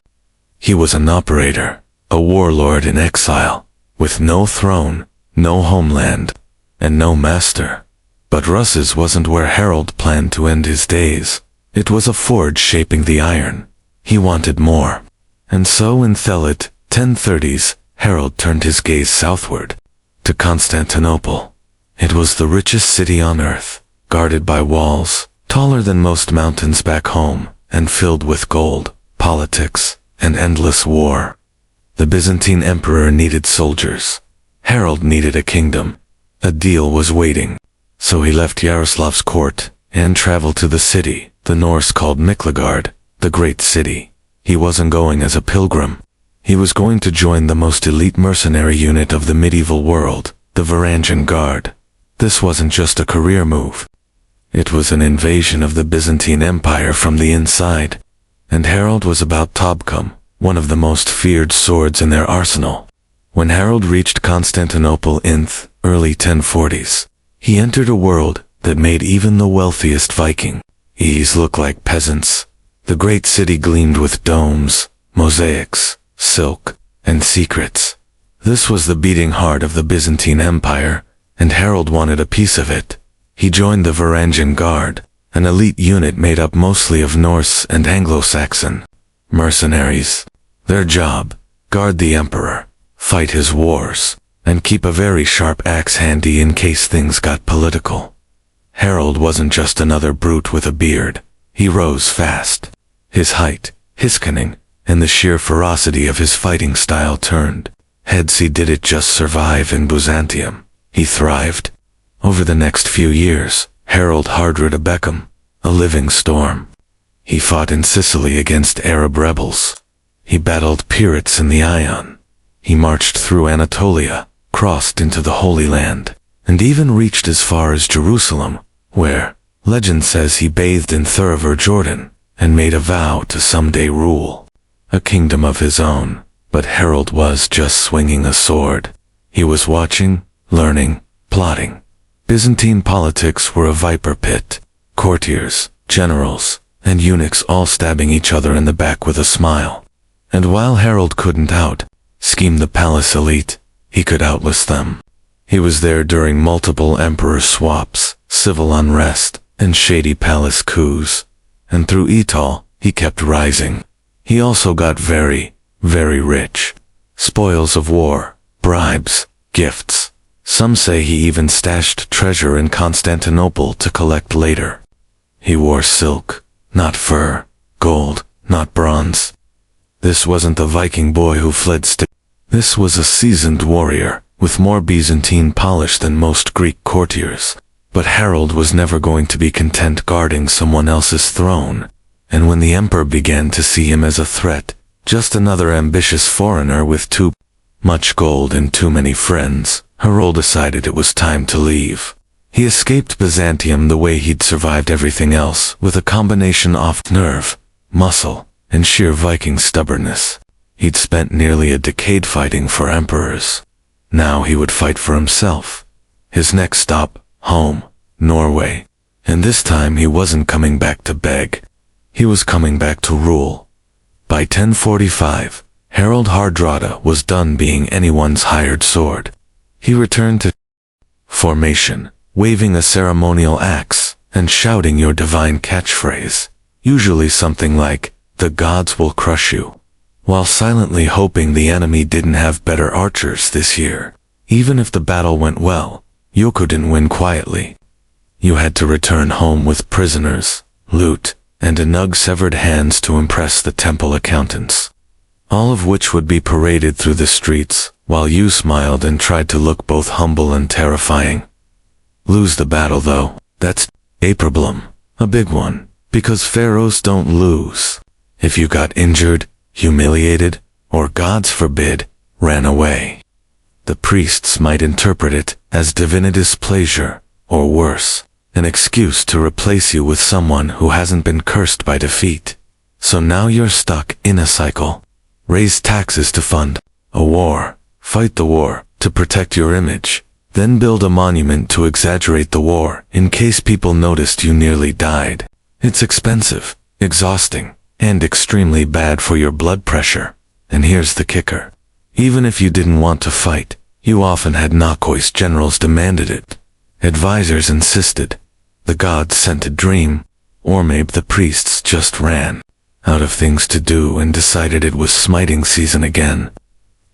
He was an operator, a warlord in exile, with no throne, no homeland, and no master. But Russ's wasn't where Harold planned to end his days. It was a forge shaping the iron. He wanted more. And so in Thelid, 1030s, Harold turned his gaze southward, to Constantinople. It was the richest city on earth, guarded by walls, taller than most mountains back home, and filled with gold, politics, and endless war. The Byzantine emperor needed soldiers. Harold needed a kingdom. A deal was waiting. So he left Yaroslav's court and traveled to the city the Norse called Miklagard, the great city. He wasn't going as a pilgrim. He was going to join the most elite mercenary unit of the medieval world, the Varangian Guard. This wasn't just a career move. It was an invasion of the Byzantine Empire from the inside. And Harold was about to become one of the most feared swords in their arsenal. When Harold reached Constantinople in the early 1040s, he entered a world that made even the wealthiest Viking look like peasants. The great city gleamed with domes, mosaics, silk, and secrets. This was the beating heart of the Byzantine Empire, and Harold wanted a piece of it. He joined the Varangian Guard, an elite unit made up mostly of Norse and Anglo-Saxon mercenaries. Their job, guard the emperor, fight his wars, and keep a very sharp axe handy in case things got political. Harold wasn't just another brute with a beard. He rose fast. His height, his cunning, and the sheer ferocity of his fighting style turned heads. He didn't just survive in Byzantium. He thrived. Over the next few years, Harold hardered a Beckham, a living storm. He fought in Sicily against Arab rebels. He battled pirates in the Ion. He marched through Anatolia, crossed into the Holy Land, and even reached as far as Jerusalem, where, legend says, he bathed in Thuriver Jordan, and made a vow to someday rule a kingdom of his own. But Harold was just swinging a sword. He was watching, learning, plotting. Byzantine politics were a viper pit. Courtiers, generals, and eunuchs all stabbing each other in the back with a smile. And while Harold couldn't scheme the palace elite, he could outlast them. He was there during multiple emperor swaps, civil unrest, and shady palace coups. And through it all, he kept rising. He also got very, very rich. Spoils of war, bribes, gifts. Some say he even stashed treasure in Constantinople to collect later. He wore silk, not fur, gold, not bronze. This wasn't the Viking boy who fled This was a seasoned warrior, with more Byzantine polish than most Greek courtiers. But Harold was never going to be content guarding someone else's throne. And when the emperor began to see him as a threat, just another ambitious foreigner with too much gold and too many friends, Harold decided it was time to leave. He escaped Byzantium the way he'd survived everything else, with a combination of nerve, muscle, and sheer Viking stubbornness. He'd spent nearly a decade fighting for emperors. Now he would fight for himself. His next stop, home, Norway. And this time he wasn't coming back to beg. He was coming back to rule. By 1045, Harold Hardrada was done being anyone's hired sword. He returned to formation, waving a ceremonial axe, and shouting your divine catchphrase, usually something like, "The gods will crush you," while silently hoping the enemy didn't have better archers this year. Even if the battle went well, you couldn't win quietly. You had to return home with prisoners, loot, and severed hands to impress the temple accountants. All of which would be paraded through the streets, while you smiled and tried to look both humble and terrifying. Lose the battle though, that's a problem, a big one, because pharaohs don't lose. If you got injured, humiliated, or gods forbid, ran away, the priests might interpret it as divine displeasure, or worse, an excuse to replace you with someone who hasn't been cursed by defeat. So now you're stuck in a cycle. Raise taxes to fund a war, fight the war to protect your image, then build a monument to exaggerate the war in case people noticed you nearly died. It's expensive, exhausting, and extremely bad for your blood pressure. And here's the kicker. Even if you didn't want to fight, you often had Nakois generals demanded it. Advisors insisted. The gods sent a dream, or maybe the priests just ran out of things to do and decided it was smiting season again.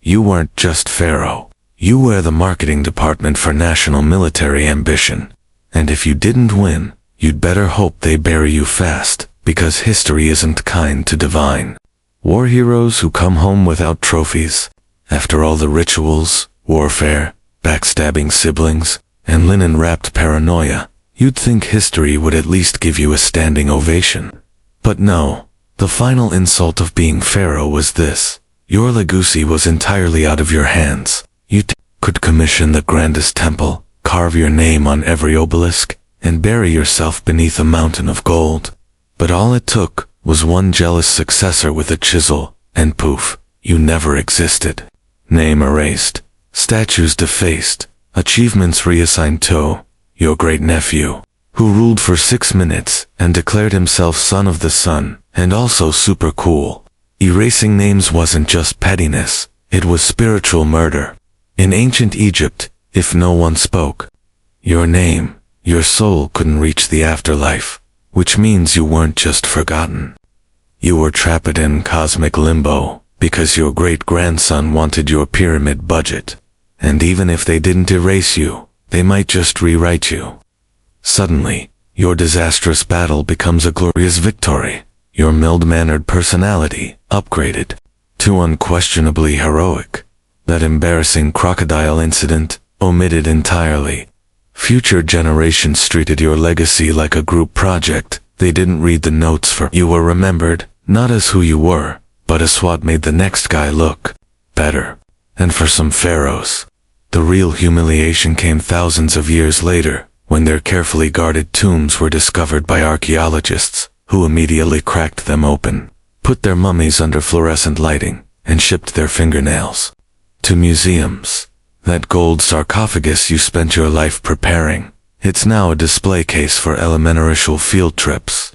You weren't just pharaoh. You were the marketing department for national military ambition. And if you didn't win, you'd better hope they bury you fast, because history isn't kind to divine. War heroes who come home without trophies, after all the rituals, warfare, backstabbing siblings, and linen-wrapped paranoia, you'd think history would at least give you a standing ovation. But no, the final insult of being pharaoh was this. Your legacy was entirely out of your hands. You could commission the grandest temple, carve your name on every obelisk, and bury yourself beneath a mountain of gold. But all it took was one jealous successor with a chisel, and poof, you never existed. Name erased, statues defaced, achievements reassigned to your great-nephew, who ruled for 6 minutes and declared himself son of the sun, and also super cool. Erasing names wasn't just pettiness, it was spiritual murder. In ancient Egypt, if no one spoke your name, your soul couldn't reach the afterlife, which means you weren't just forgotten. You were trapped in cosmic limbo, because your great-grandson wanted your pyramid budget. And even if they didn't erase you, they might just rewrite you. Suddenly, your disastrous battle becomes a glorious victory. Your mild-mannered personality, upgraded to unquestionably heroic. That embarrassing crocodile incident, omitted entirely. Future generations treated your legacy like a group project. They didn't read the notes for you were remembered, not as who you were, but as what made the next guy look better. And for some pharaohs, the real humiliation came thousands of years later, when their carefully guarded tombs were discovered by archaeologists, who immediately cracked them open, put their mummies under fluorescent lighting, and shipped their fingernails to museums. That gold sarcophagus you spent your life preparing, it's now a display case for elementary field trips.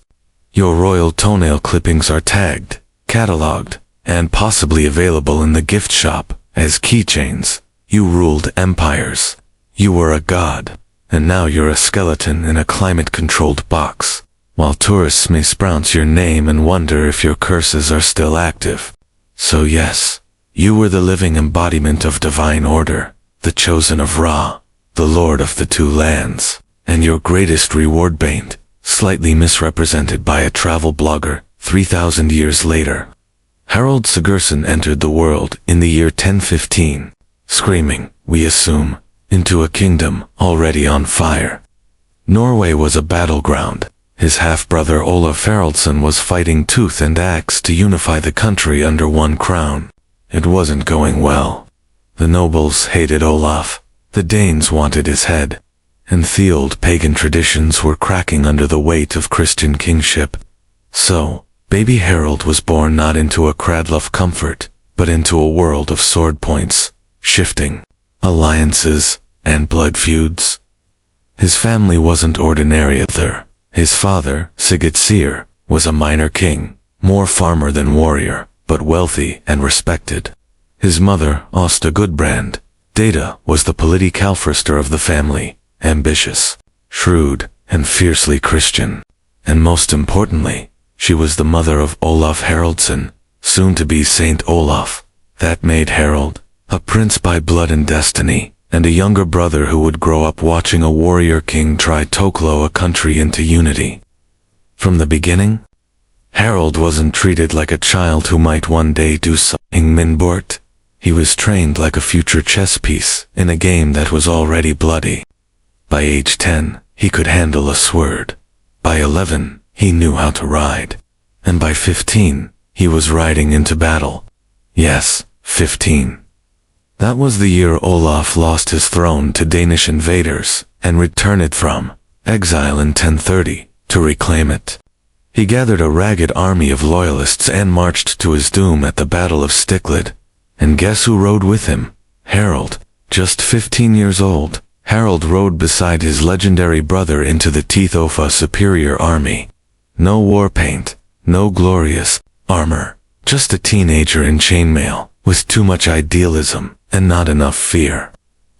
Your royal toenail clippings are tagged, catalogued, and possibly available in the gift shop as keychains. You ruled empires. You were a god, and now you're a skeleton in a climate-controlled box, while tourists may pronounce your name and wonder if your curses are still active. So yes, you were the living embodiment of divine order, the chosen of Ra, the lord of the two lands, and your greatest reward bait, slightly misrepresented by a travel blogger 3,000 years later. Harold Sigurdsson entered the world in the year 1015, screaming, we assume, into a kingdom already on fire. Norway was a battleground. His half-brother Olaf Haraldsson was fighting tooth and axe to unify the country under one crown. It wasn't going well. The nobles hated Olaf, the Danes wanted his head, and the old pagan traditions were cracking under the weight of Christian kingship. So, baby Harold was born not into a cradle of comfort, but into a world of sword points, shifting, alliances, and blood feuds. His family wasn't ordinary either. His father, Sigurdsson, was a minor king, more farmer than warrior, but wealthy and respected. His mother, Åsta Gudbrand, Data, was the politicalfrister of the family, ambitious, shrewd, and fiercely Christian. And most importantly, she was the mother of Olaf Haraldsson, soon to be Saint Olaf. That made Harold a prince by blood and destiny, and a younger brother who would grow up watching a warrior king try to clothe a country into unity. From the beginning, Harold wasn't treated like a child who might one day do something minbort. He was trained like a future chess piece in a game that was already bloody. By age 10, he could handle a sword. By 11, he knew how to ride. And by 15, he was riding into battle. Yes, 15. That was the year Olaf lost his throne to Danish invaders and returned from exile in 1030 to reclaim it. He gathered a ragged army of loyalists and marched to his doom at the Battle of Stiklad. And guess who rode with him? Harold. Just 15 years old, Harold rode beside his legendary brother into the teeth of a superior army. No war paint, no glorious armor, just a teenager in chainmail, with too much idealism and not enough fear.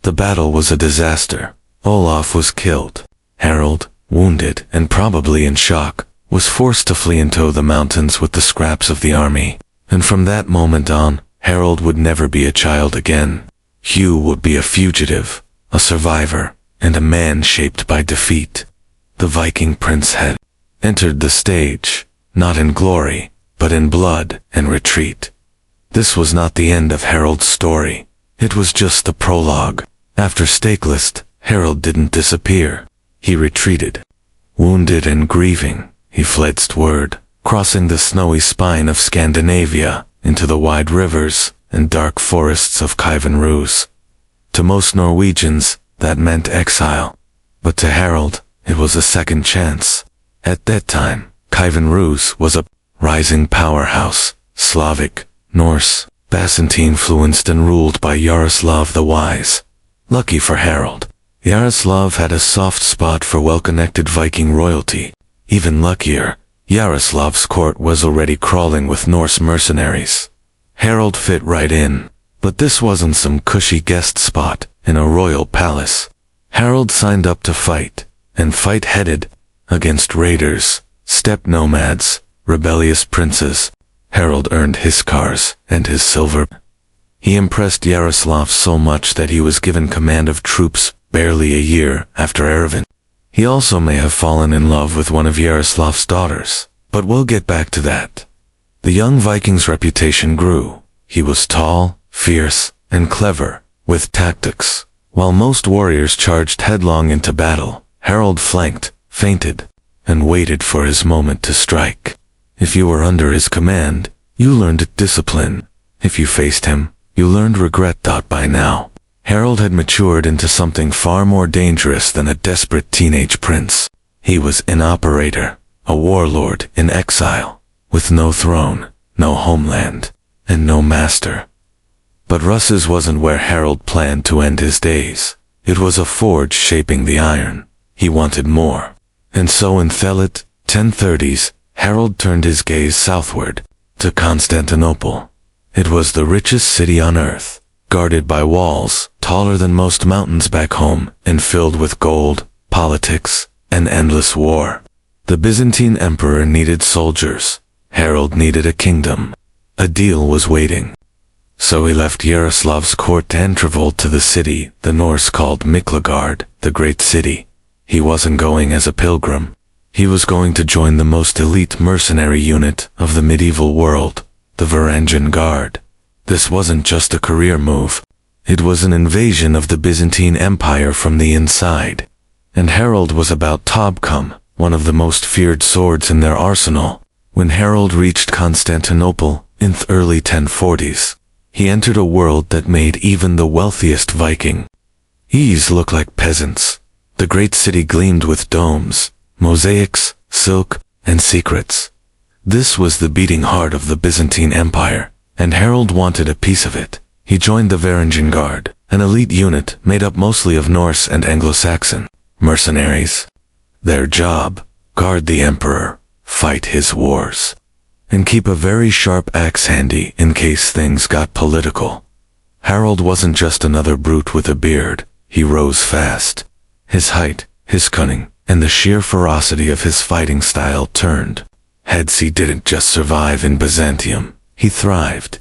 The battle was a disaster. Olaf was killed. Harold, wounded and probably in shock, was forced to flee into the mountains with the scraps of the army. And from that moment on, Harold would never be a child again. Hugh would be a fugitive, a survivor, and a man shaped by defeat. The Viking prince had entered the stage, not in glory, but in blood and retreat. This was not the end of Harold's story. It was just the prologue. After Stiklad, Harold didn't disappear. He retreated. Wounded and grieving, he fled westward, crossing the snowy spine of Scandinavia into the wide rivers and dark forests of Kievan. To most Norwegians, that meant exile. But to Harold, it was a second chance. At that time, Kievan was a rising powerhouse, Slavic, Norse, Byzantine-influenced and ruled by Yaroslav the Wise. Lucky for Harold, Yaroslav had a soft spot for well-connected Viking royalty. Even luckier, Yaroslav's court was already crawling with Norse mercenaries. Harold fit right in, but this wasn't some cushy guest spot in a royal palace. Harold signed up to fight, and fight headed against raiders, steppe nomads, rebellious princes. Harold earned his scars and his silver. He impressed Yaroslav so much that he was given command of troops barely a year after Erevan. He also may have fallen in love with one of Yaroslav's daughters, but we'll get back to that. The young Viking's reputation grew. He was tall, fierce, and clever, with tactics. While most warriors charged headlong into battle, Harold flanked, feinted, and waited for his moment to strike. If you were under his command, you learned discipline. If you faced him, you learned regret. By now, Harold had matured into something far more dangerous than a desperate teenage prince. He was an operator, a warlord in exile, with no throne, no homeland, and no master. But Russ's wasn't where Harold planned to end his days. It was a forge shaping the iron. He wanted more. And so in the late 1030s, Harold turned his gaze southward, to Constantinople. It was the richest city on earth, guarded by walls taller than most mountains back home and filled with gold, politics, and endless war. The Byzantine emperor needed soldiers. Harold needed a kingdom. A deal was waiting. So he left Yaroslav's court and traveled to the city the Norse called Miklagard, the Great City. He wasn't going as a pilgrim. He was going to join the most elite mercenary unit of the medieval world, the Varangian Guard. This wasn't just a career move. It was an invasion of the Byzantine Empire from the inside. And Harold was about to become one of the most feared swords in their arsenal. When Harold reached Constantinople in the early 1040s, he entered a world that made even the wealthiest Viking look like peasants. The great city gleamed with domes, mosaics, silk, and secrets. This was the beating heart of the Byzantine Empire, and Harold wanted a piece of it. He joined the Varangian Guard, an elite unit made up mostly of Norse and Anglo-Saxon mercenaries. Their job, guard the emperor, fight his wars, and keep a very sharp axe handy in case things got political. Harold wasn't just another brute with a beard. He rose fast. His height, his cunning, and the sheer ferocity of his fighting style turned heads. He didn't just survive in Byzantium, he thrived.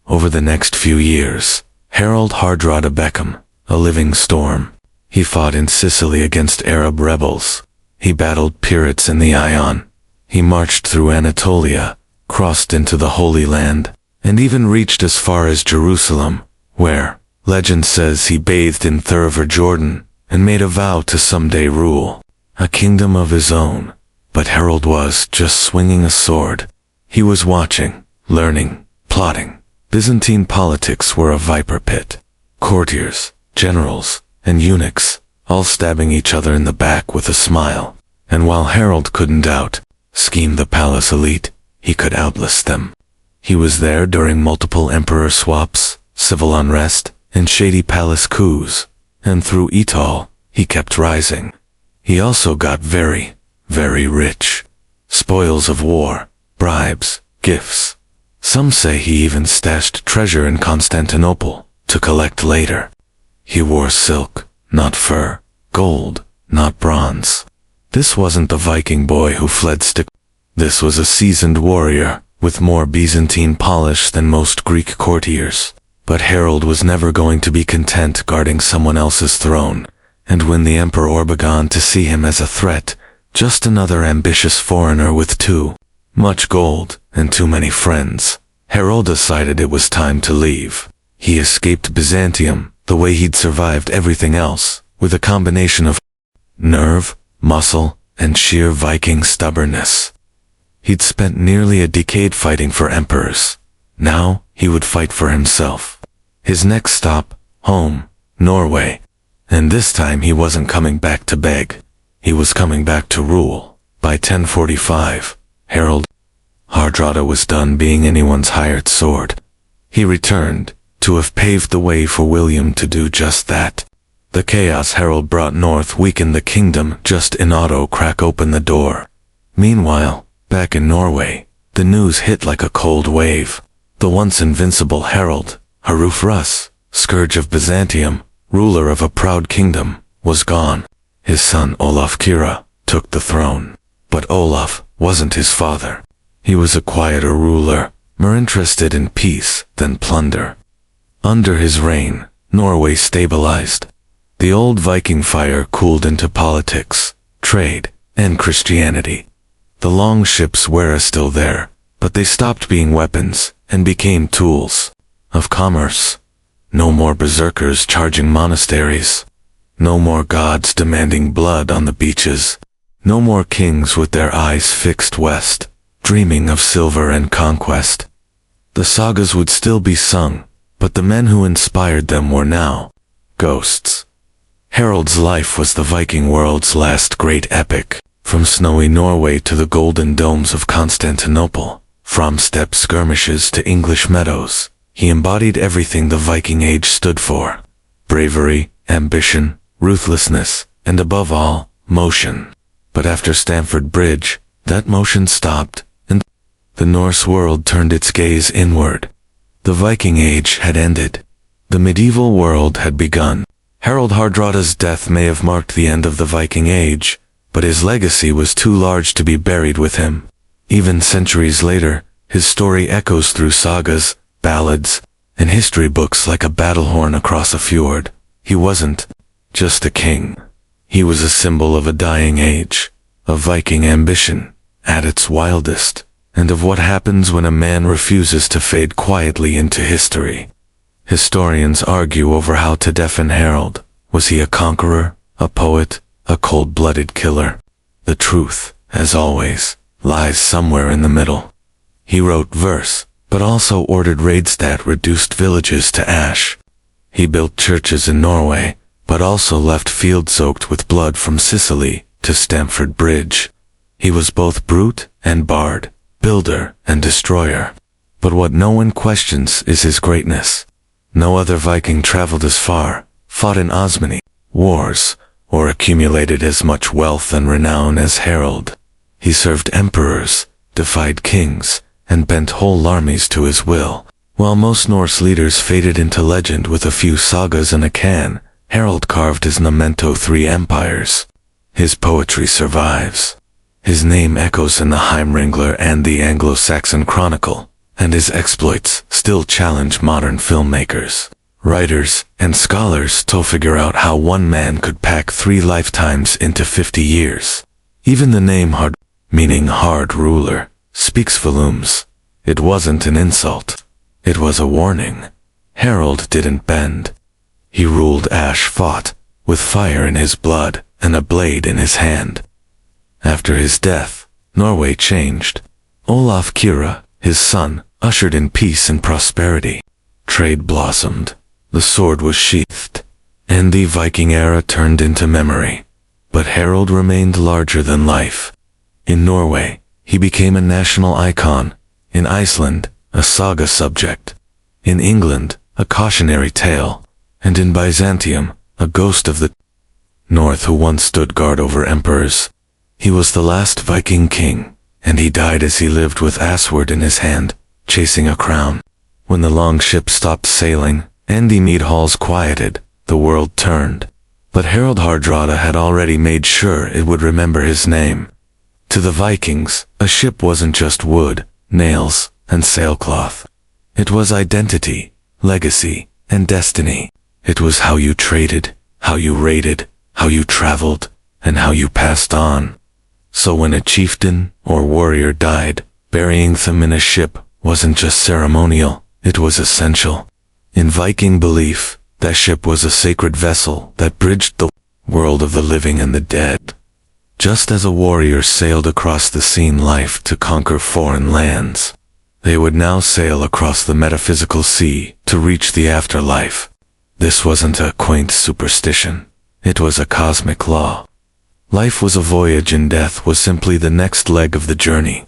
Over the next few years, Harold Hardrada Beckham, a living storm. He fought in Sicily against Arab rebels. He battled pirates in the Ion. He marched through Anatolia, crossed into the Holy Land, and even reached as far as Jerusalem, where, legend says, he bathed in the River Jordan and made a vow to someday rule a kingdom of his own. But Harold was just swinging a sword. He was watching, learning, plotting. Byzantine politics were a viper pit. Courtiers, generals, and eunuchs, all stabbing each other in the back with a smile. And while Harold couldn't scheme the palace elite, he could outlast them. He was there during multiple emperor swaps, civil unrest, and shady palace coups. And through it all, he kept rising. He also got very, very rich. Spoils of war, bribes, gifts. Some say he even stashed treasure in Constantinople to collect later. He wore silk, not fur, gold, not bronze. This wasn't the Viking boy who fled This was a seasoned warrior, with more Byzantine polish than most Greek courtiers. But Harold was never going to be content guarding someone else's throne, and when the emperor began to see him as a threat, just another ambitious foreigner with too much gold and too many friends, Harold decided it was time to leave. He escaped Byzantium the way he'd survived everything else, with a combination of nerve, muscle, and sheer Viking stubbornness. He'd spent nearly a decade fighting for emperors. Now, he would fight for himself. His next stop, home, Norway. And this time he wasn't coming back to beg. He was coming back to rule. By 1045, Harold Hardrada was done being anyone's hired sword. He returned, to have paved the way for William to do just that. The chaos Harold brought north weakened the kingdom just enough to crack open the door. Meanwhile, back in Norway, the news hit like a cold wave. The once invincible Harold, Haruf Rus, scourge of Byzantium, ruler of a proud kingdom, was gone. His son Olaf Kira took the throne. But Olaf wasn't his father. He was a quieter ruler, more interested in peace than plunder. Under his reign, Norway stabilized. The old Viking fire cooled into politics, trade, and Christianity. The long ships were still there, but they stopped being weapons and became tools of commerce. No more berserkers charging monasteries. No more gods demanding blood on the beaches. No more kings with their eyes fixed west, dreaming of silver and conquest. The sagas would still be sung, but the men who inspired them were now ghosts. Harold's life was the Viking world's last great epic, from snowy Norway to the golden domes of Constantinople, from steppe skirmishes to English meadows. He embodied everything the Viking Age stood for: bravery, ambition, ruthlessness, and above all, motion. But after Stamford Bridge, that motion stopped, and the Norse world turned its gaze inward. The Viking Age had ended. The medieval world had begun. Harald Hardrada's death may have marked the end of the Viking Age, but his legacy was too large to be buried with him. Even centuries later, his story echoes through sagas, ballads, and history books like a battle horn across a fjord. He wasn't just a king. He was a symbol of a dying age, of Viking ambition at its wildest, and of what happens when a man refuses to fade quietly into history. Historians argue over how to define Harald. Was he a conqueror, a poet, a cold-blooded killer? The truth, as always, lies somewhere in the middle. He wrote verse, but also ordered raids that reduced villages to ash. He built churches in Norway, but also left fields soaked with blood from Sicily to Stamford Bridge. He was both brute and bard, builder and destroyer. But what no one questions is his greatness. No other Viking traveled as far, fought in as many wars, or accumulated as much wealth and renown as Harald. He served emperors, defied kings, and bent whole armies to his will. While most Norse leaders faded into legend with a few sagas and a can, Harald carved his memento 3 empires. His poetry survives. His name echoes in the Heimringler and the Anglo-Saxon Chronicle, and his exploits still challenge modern filmmakers, writers, and scholars to figure out how one man could pack 3 lifetimes into 50 years. Even the name Hard, meaning hard ruler, speaks volumes. It wasn't an insult. It was a warning. Harald didn't bend. He ruled ash fought, with fire in his blood and a blade in his hand. After his death, Norway changed. Olaf Kira, his son, ushered in peace and prosperity. Trade blossomed. The sword was sheathed, and the Viking era turned into memory. But Harald remained larger than life. In Norway, he became a national icon. In Iceland, a saga subject. In England, a cautionary tale. And in Byzantium, a ghost of the North who once stood guard over emperors. He was the last Viking king, and he died as he lived with Asword in his hand, chasing a crown. When the long ship stopped sailing, and the mead halls quieted, the world turned. But Harald Hardrada had already made sure it would remember his name. To the Vikings, a ship wasn't just wood, nails, and sailcloth. It was identity, legacy, and destiny. It was how you traded, how you raided, how you traveled, and how you passed on. So when a chieftain or warrior died, burying them in a ship wasn't just ceremonial, it was essential. In Viking belief, that ship was a sacred vessel that bridged the world of the living and the dead. Just as a warrior sailed across the seen life to conquer foreign lands, they would now sail across the metaphysical sea to reach the afterlife. This wasn't a quaint superstition. It was a cosmic law. Life was a voyage and death was simply the next leg of the journey.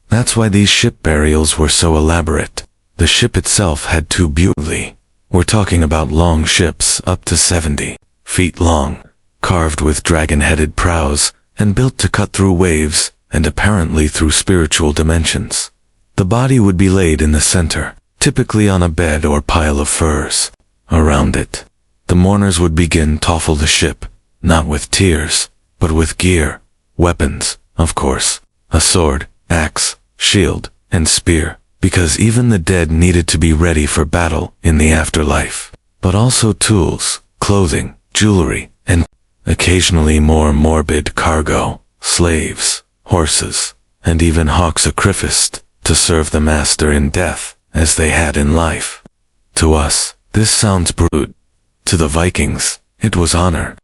That's why these ship burials were so elaborate. The ship itself had 2 beautifully. We're talking about long ships up to 70 feet long, carved with dragon-headed prows, and built to cut through waves, and apparently through spiritual dimensions. The body would be laid in the center, typically on a bed or pile of furs. Around it, the mourners would begin to toffle the ship, not with tears, but with gear, weapons, of course, a sword, axe, shield, and spear, because even the dead needed to be ready for battle in the afterlife. But also tools, clothing, jewelry, and occasionally more morbid cargo, slaves, horses, and even hawks sacrificed to serve the master in death, as they had in life. To us, this sounds brute. To the Vikings, it was honor.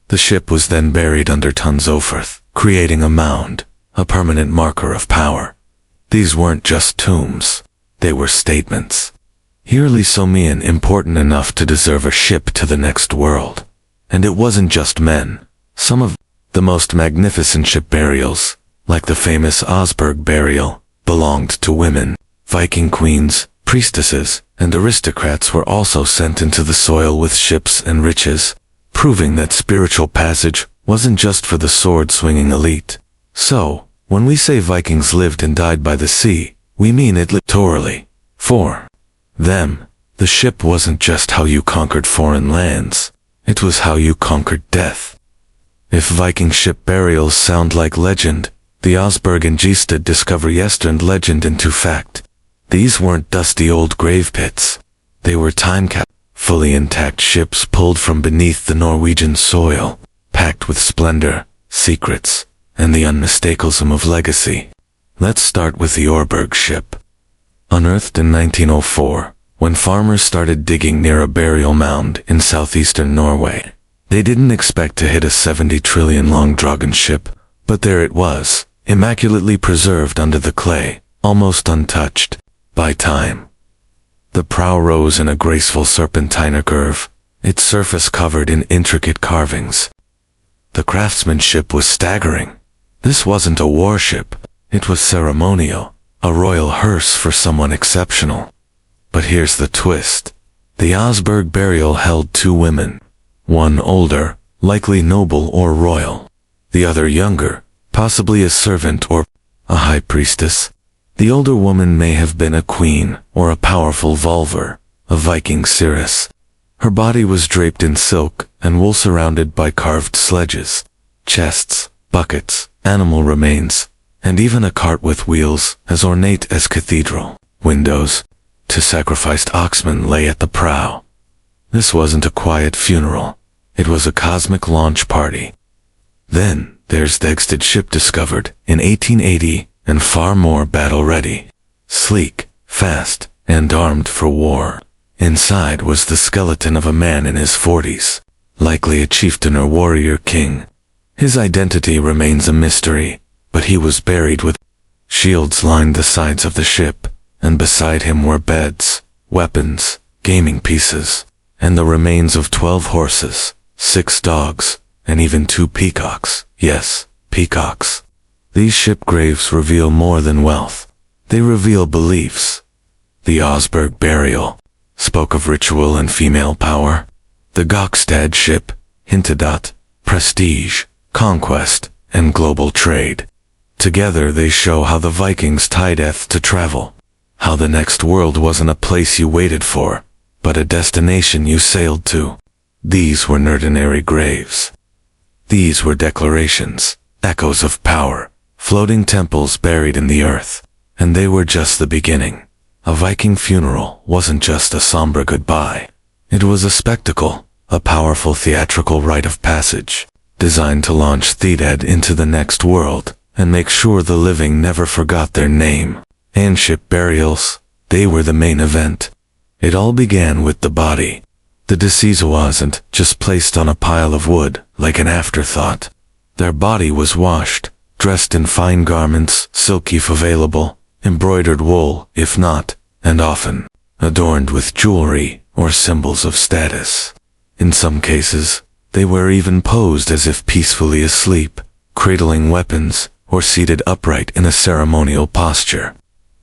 The ship was then buried under Tunzofirth, creating a mound, a permanent marker of power. These weren't just tombs, they were statements. Yearly Somian important enough to deserve a ship to the next world. And it wasn't just men. Some of the most magnificent ship burials, like the famous Osberg burial, belonged to women, Viking queens, priestesses, and aristocrats were also sent into the soil with ships and riches, proving that spiritual passage wasn't just for the sword-swinging elite. So, when we say Vikings lived and died by the sea, we mean it literally. For them, the ship wasn't just how you conquered foreign lands, it was how you conquered death. If Viking ship burials sound like legend, the Osberg and Gestad discovery turned legend into fact. These weren't dusty old grave pits. They were fully intact ships pulled from beneath the Norwegian soil, packed with splendor, secrets, and the unmistakable of legacy. Let's start with the Orberg ship. Unearthed in 1904, when farmers started digging near a burial mound in southeastern Norway. They didn't expect to hit a 70 trillion long dragon ship, but there it was, immaculately preserved under the clay, almost untouched by time. The prow rose in a graceful serpentine curve, its surface covered in intricate carvings. The craftsmanship was staggering. This wasn't a warship, it was ceremonial, a royal hearse for someone exceptional. But here's the twist. The Osberg burial held two women, one older, likely noble or royal, the other younger, possibly a servant or a high priestess. The older woman may have been a queen or a powerful Volver, a Viking seeress. Her body was draped in silk and wool surrounded by carved sledges, chests, buckets, animal remains, and even a cart with wheels as ornate as cathedral windows. Two sacrificed oxmen lay at the prow. This wasn't a quiet funeral. It was a cosmic launch party. Then, there's the Gestad ship discovered in 1880 and far more battle-ready. Sleek, fast, and armed for war. Inside was the skeleton of a man in his 40s, likely a chieftain or warrior king. His identity remains a mystery, but he was buried with shields lined the sides of the ship, and beside him were beds, weapons, gaming pieces, and the remains of 12 horses, 6 dogs, and even 2 peacocks. Yes, peacocks. These ship graves reveal more than wealth. They reveal beliefs. The Osberg burial spoke of ritual and female power. The Gokstad ship hinted at prestige, conquest, and global trade. Together they show how the Vikings tied death to travel. How the next world wasn't a place you waited for, but a destination you sailed to. These were ordinary graves. These were declarations, echoes of power, floating temples buried in the earth. And they were just the beginning. A Viking funeral wasn't just a somber goodbye. It was a spectacle, a powerful theatrical rite of passage, designed to launch the dead into the next world, and make sure the living never forgot their name. And ship burials, they were the main event. It all began with the body. The deceased wasn't just placed on a pile of wood, like an afterthought. Their body was washed, dressed in fine garments, silky if available, embroidered wool, if not, and often, adorned with jewelry or symbols of status. In some cases, they were even posed as if peacefully asleep, cradling weapons, or seated upright in a ceremonial posture.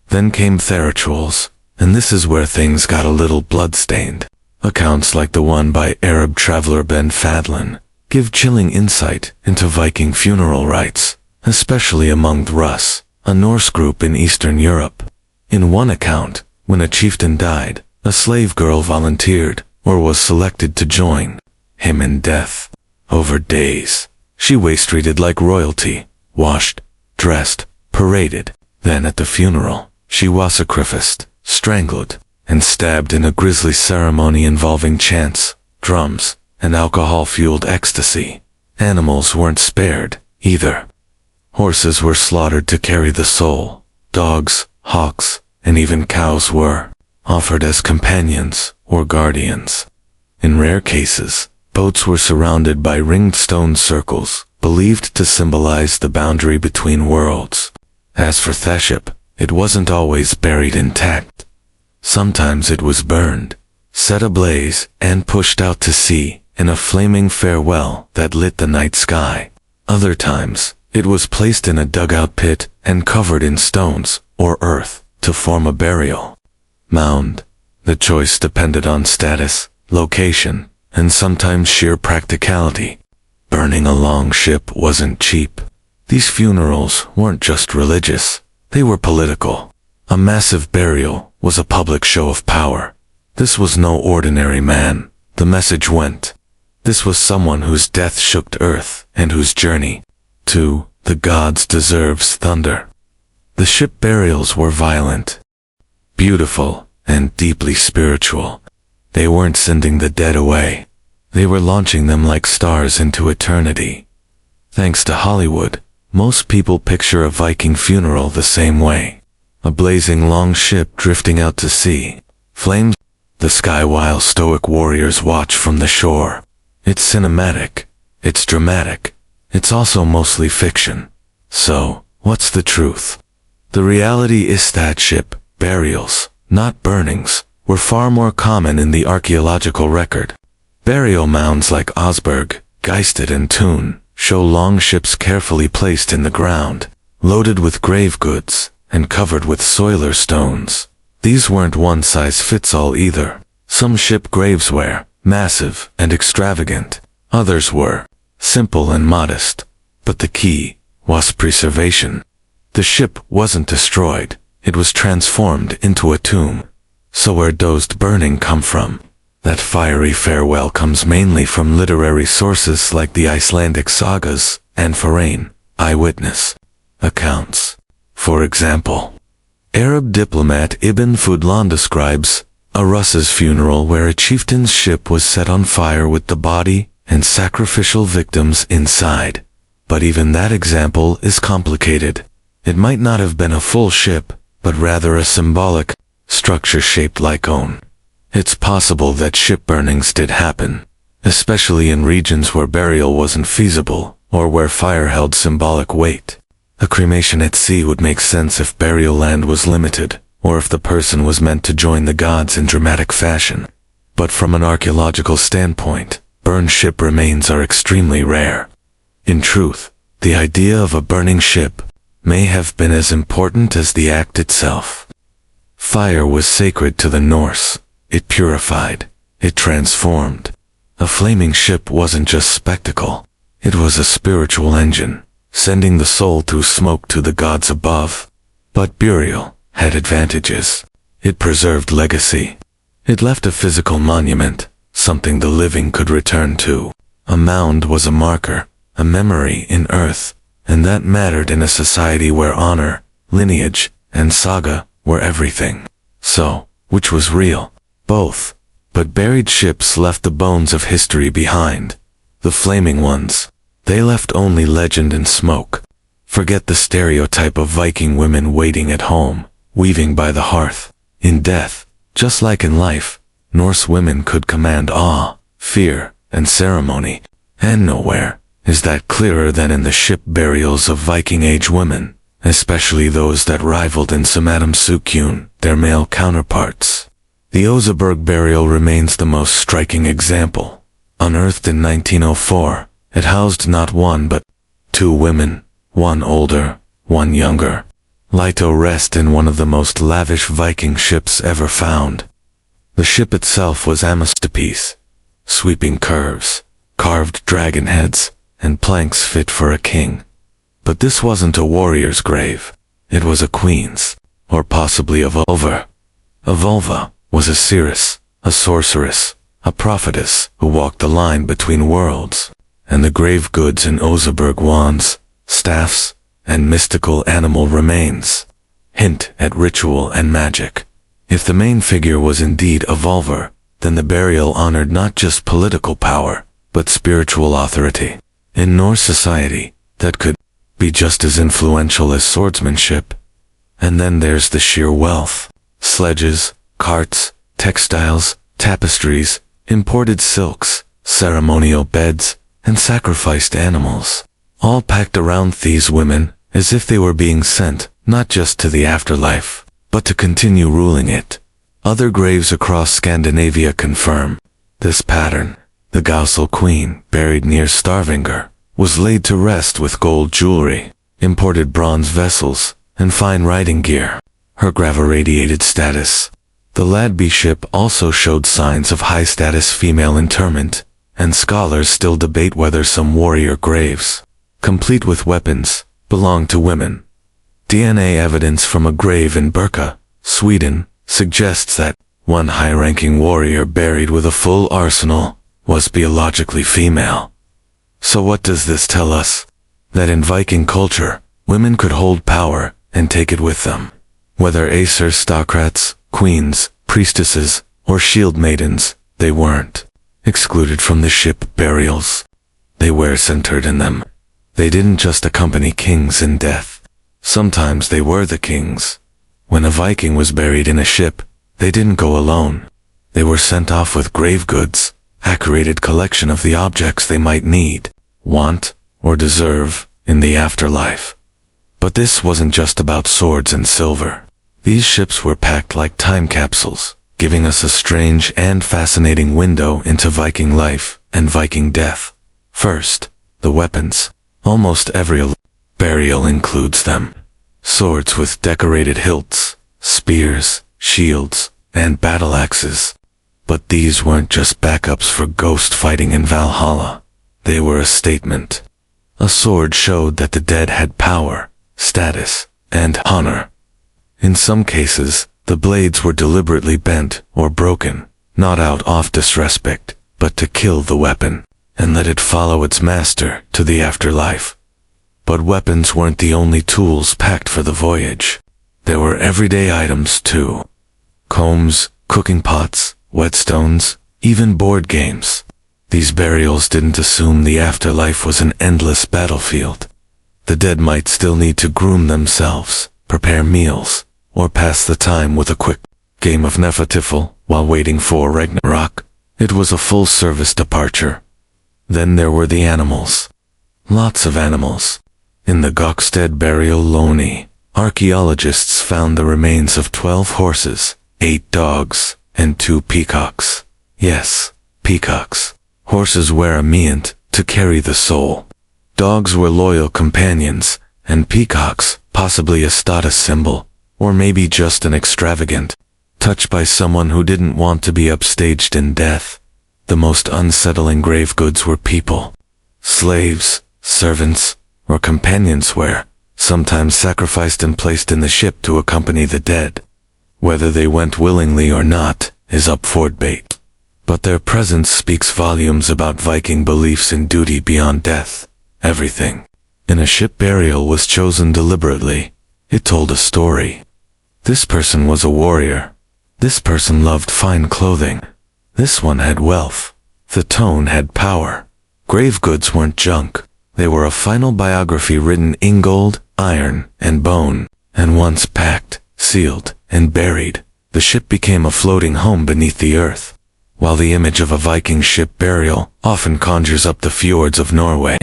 Then came rituals, and this is where things got a little blood-stained. Accounts like the one by Arab traveler Ben Fadlan give chilling insight into Viking funeral rites, especially among the Rus, a Norse group in Eastern Europe. In one account, when a chieftain died, a slave girl volunteered, or was selected to join him in death. Over days, she was treated like royalty, washed, dressed, paraded. Then at the funeral, she was sacrificed, strangled, and stabbed in a grisly ceremony involving chants, drums, and alcohol-fueled ecstasy. Animals weren't spared, either. Horses were slaughtered to carry the soul. Dogs, hawks, and even cows were offered as companions or guardians. In rare cases, boats were surrounded by ringed stone circles, believed to symbolize the boundary between worlds. As for the ship, it wasn't always buried intact. Sometimes it was burned, set ablaze, and pushed out to sea in a flaming farewell that lit the night sky. Other times, it was placed in a dugout pit and covered in stones or earth to form a burial. mound. The choice depended on status, location, and sometimes sheer practicality. Burning a long ship wasn't cheap. These funerals weren't just religious, they were political. A massive burial was a public show of power. This was no ordinary man, the message went. This was someone whose death shook earth and whose journey to the gods deserves thunder. The ship burials were violent, beautiful, and deeply spiritual. They weren't sending the dead away. They were launching them like stars into eternity. Thanks to Hollywood, most people picture a Viking funeral the same way. A blazing long ship drifting out to sea, flames the sky while stoic warriors watch from the shore. It's cinematic, it's dramatic, it's also mostly fiction. So, what's the truth? The reality is that ship burials, not burnings, were far more common in the archaeological record. Burial mounds like Osberg, Geisted and Thun show long ships carefully placed in the ground, loaded with grave goods, and covered with soiler stones. These weren't one-size-fits-all either. Some ship graves were massive and extravagant. Others were simple and modest. But the key was preservation. The ship wasn't destroyed, it was transformed into a tomb. So where does burning come from? That fiery farewell comes mainly from literary sources like the Icelandic sagas and foreign eyewitness accounts. For example, Arab diplomat Ibn Fudlan describes a Russ's funeral where a chieftain's ship was set on fire with the body and sacrificial victims inside. But even that example is complicated. It might not have been a full ship, but rather a symbolic structure shaped like cone. It's possible that ship burnings did happen, especially in regions where burial wasn't feasible, or where fire held symbolic weight. A cremation at sea would make sense if burial land was limited, or if the person was meant to join the gods in dramatic fashion. But from an archaeological standpoint, burned ship remains are extremely rare. In truth, the idea of a burning ship may have been as important as the act itself. Fire was sacred to the Norse. It purified. It transformed. A flaming ship wasn't just spectacle. It was a spiritual engine, sending the soul through smoke to the gods above. But burial had advantages. It preserved legacy. It left a physical monument, something the living could return to. A mound was a marker, a memory in earth, and that mattered in a society where honor, lineage, and saga were everything. So, which was real? Both. But buried ships left the bones of history behind. The flaming ones, they left only legend and smoke. Forget the stereotype of Viking women waiting at home, weaving by the hearth. In death, just like in life, Norse women could command awe, fear, and ceremony. And nowhere is that clearer than in the ship burials of Viking-age women, especially those that rivaled in Sukyun their male counterparts. The Oseberg burial remains the most striking example. Unearthed in 1904, it housed not one but two women, one older, one younger. Lie to rest in one of the most lavish Viking ships ever found. The ship itself was a masterpiece. Sweeping curves, carved dragon heads, and planks fit for a king. But this wasn't a warrior's grave. It was a queen's, or possibly a vulva. A vulva was a seeress, a sorceress, a prophetess who walked the line between worlds, and the grave goods in Oseberg wands, staffs, and mystical animal remains hint at ritual and magic. If the main figure was indeed a vulva, then the burial honored not just political power, but spiritual authority. In Norse society, that could be just as influential as swordsmanship. And then there's the sheer wealth. Sledges, carts, textiles, tapestries, imported silks, ceremonial beds, and sacrificed animals, all packed around these women as if they were being sent not just to the afterlife, but to continue ruling it. Other graves across Scandinavia confirm this pattern. The Gausel queen, buried near Stavanger, was laid to rest with gold jewelry, imported bronze vessels, and fine riding gear. Her grave irradiated status. The Ladby ship also showed signs of high-status female interment, and scholars still debate whether some warrior graves, complete with weapons, belong to women. DNA evidence from a grave in Birka, Sweden, suggests that one high-ranking warrior buried with a full arsenal was biologically female. So what does this tell us? That in Viking culture, women could hold power and take it with them. Whether aristocrats, queens, priestesses, or shield maidens, they weren't excluded from the ship burials. They were centered in them. They didn't just accompany kings in death. Sometimes they were the kings. When a Viking was buried in a ship, they didn't go alone. They were sent off with grave goods, a curated collection of the objects they might need, want, or deserve in the afterlife. But this wasn't just about swords and silver. These ships were packed like time capsules, giving us a strange and fascinating window into Viking life and Viking death. First, the weapons. Almost every burial includes them. Swords with decorated hilts, spears, shields, and battle axes. But these weren't just backups for ghost fighting in Valhalla. They were a statement. A sword showed that the dead had power, status, and honor. In some cases, the blades were deliberately bent or broken, not out of disrespect, but to kill the weapon, and let it follow its master to the afterlife. But weapons weren't the only tools packed for the voyage. There were everyday items too. Combs, cooking pots, whetstones, even board games. These burials didn't assume the afterlife was an endless battlefield. The dead might still need to groom themselves, prepare meals, or pass the time with a quick game of Nefertifel while waiting for Ragnarok. It was a full-service departure. Then there were the animals. Lots of animals. In the Gokstead burial Loni, archaeologists found the remains of 12 horses, 8 dogs, and 2 peacocks. Yes, peacocks. Horses were a meant to carry the soul. Dogs were loyal companions, and peacocks, possibly a status symbol, or maybe just an extravagant touch by someone who didn't want to be upstaged in death. The most unsettling grave goods were people. Slaves, servants, or companions were sometimes sacrificed and placed in the ship to accompany the dead. Whether they went willingly or not is up for debate. But their presence speaks volumes about Viking beliefs in duty beyond death. Everything in a ship burial was chosen deliberately. It told a story. This person was a warrior. This person loved fine clothing. This one had wealth. The tone had power. Grave goods weren't junk. They were a final biography written in gold, iron, and bone. And once packed, sealed, and buried, the ship became a floating home beneath the earth. While the image of a Viking ship burial often conjures up the fjords of Norway,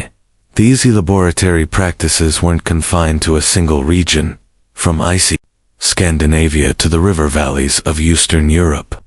these elaboratory practices weren't confined to a single region, from icy Scandinavia to the river valleys of Eastern Europe.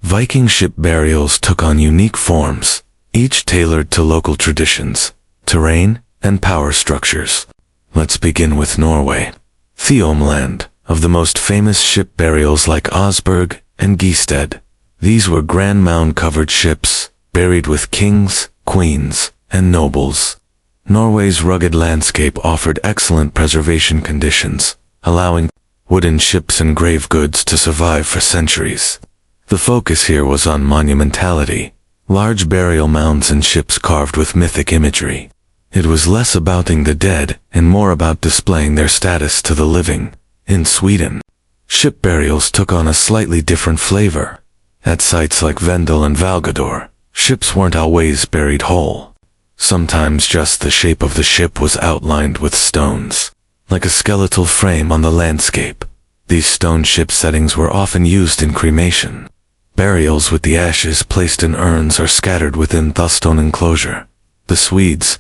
Viking ship burials took on unique forms, each tailored to local traditions, terrain, and power structures. Let's begin with Norway. Theomland, of the most famous ship burials like Osberg and Gisted. These were grand mound-covered ships, buried with kings, queens, and nobles. Norway's rugged landscape offered excellent preservation conditions, allowing wooden ships and grave goods to survive for centuries. The focus here was on monumentality, large burial mounds and ships carved with mythic imagery. It was less about the dead and more about displaying their status to the living. In Sweden, ship burials took on a slightly different flavor. At sites like Vendel and Valgador, ships weren't always buried whole. Sometimes just the shape of the ship was outlined with stones, like a skeletal frame on the landscape. These stone ship settings were often used in cremation. Burials with the ashes placed in urns or scattered within the stone enclosure. The Swedes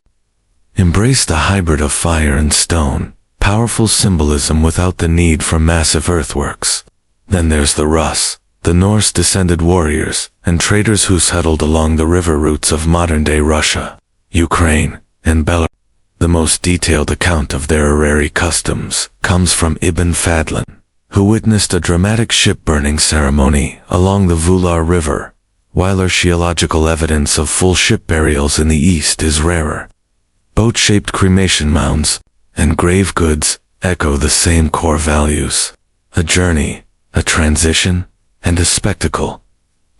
embraced a hybrid of fire and stone, powerful symbolism without the need for massive earthworks. Then there's the Rus, the Norse-descended warriors and traders who settled along the river routes of modern-day Russia, Ukraine, and Belarus. The most detailed account of their orrery customs comes from Ibn Fadlan. who witnessed a dramatic ship-burning ceremony along the Vular River, while archaeological evidence of full ship burials in the East is rarer. Boat-shaped cremation mounds and grave goods echo the same core values: a journey, a transition, and a spectacle.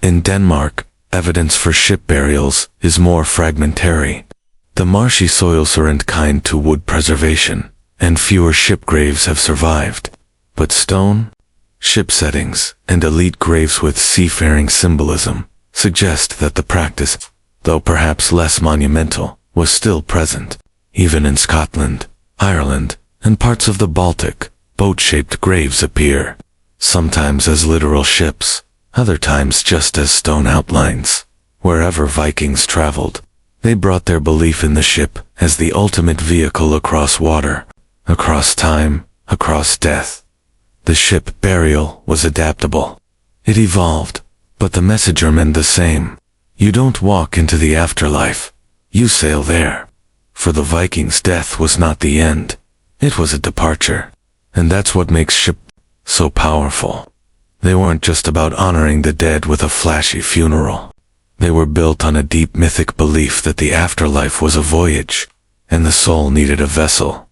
In Denmark, evidence for ship burials is more fragmentary. The marshy soils aren't kind to wood preservation, and fewer ship graves have survived. But stone, ship settings, and elite graves with seafaring symbolism suggest that the practice, though perhaps less monumental, was still present. Even in Scotland, Ireland, and parts of the Baltic, boat-shaped graves appear, sometimes as literal ships, other times just as stone outlines. Wherever Vikings traveled, they brought their belief in the ship as the ultimate vehicle across water, across time, across death. The ship burial was adaptable. It evolved, but the message remained the same. You don't walk into the afterlife, you sail there. For the Vikings, death was not the end, it was a departure. And that's what makes ship so powerful. They weren't just about honoring the dead with a flashy funeral. They were built on a deep mythic belief that the afterlife was a voyage, and the soul needed a vessel.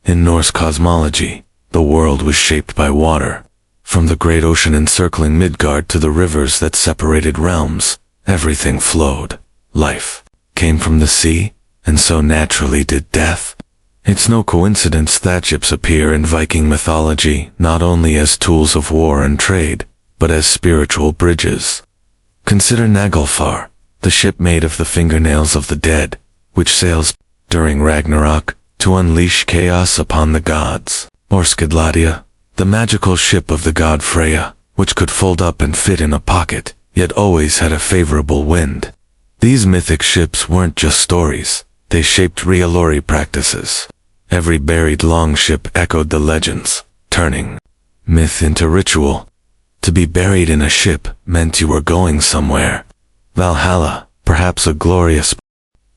In Norse cosmology, the world was shaped by water. From the great ocean encircling Midgard to the rivers that separated realms, everything flowed. Life came from the sea, and so naturally did death. It's no coincidence that ships appear in Viking mythology not only as tools of war and trade, but as spiritual bridges. Consider Naglfar, the ship made of the fingernails of the dead, which sails during Ragnarok to unleash chaos upon the gods. Or Skidladia, the magical ship of the god Freya, which could fold up and fit in a pocket, yet always had a favorable wind. These mythic ships weren't just stories, they shaped Rialori practices. Every buried longship echoed the legends, turning myth into ritual. To be buried in a ship meant you were going somewhere. Valhalla, perhaps a glorious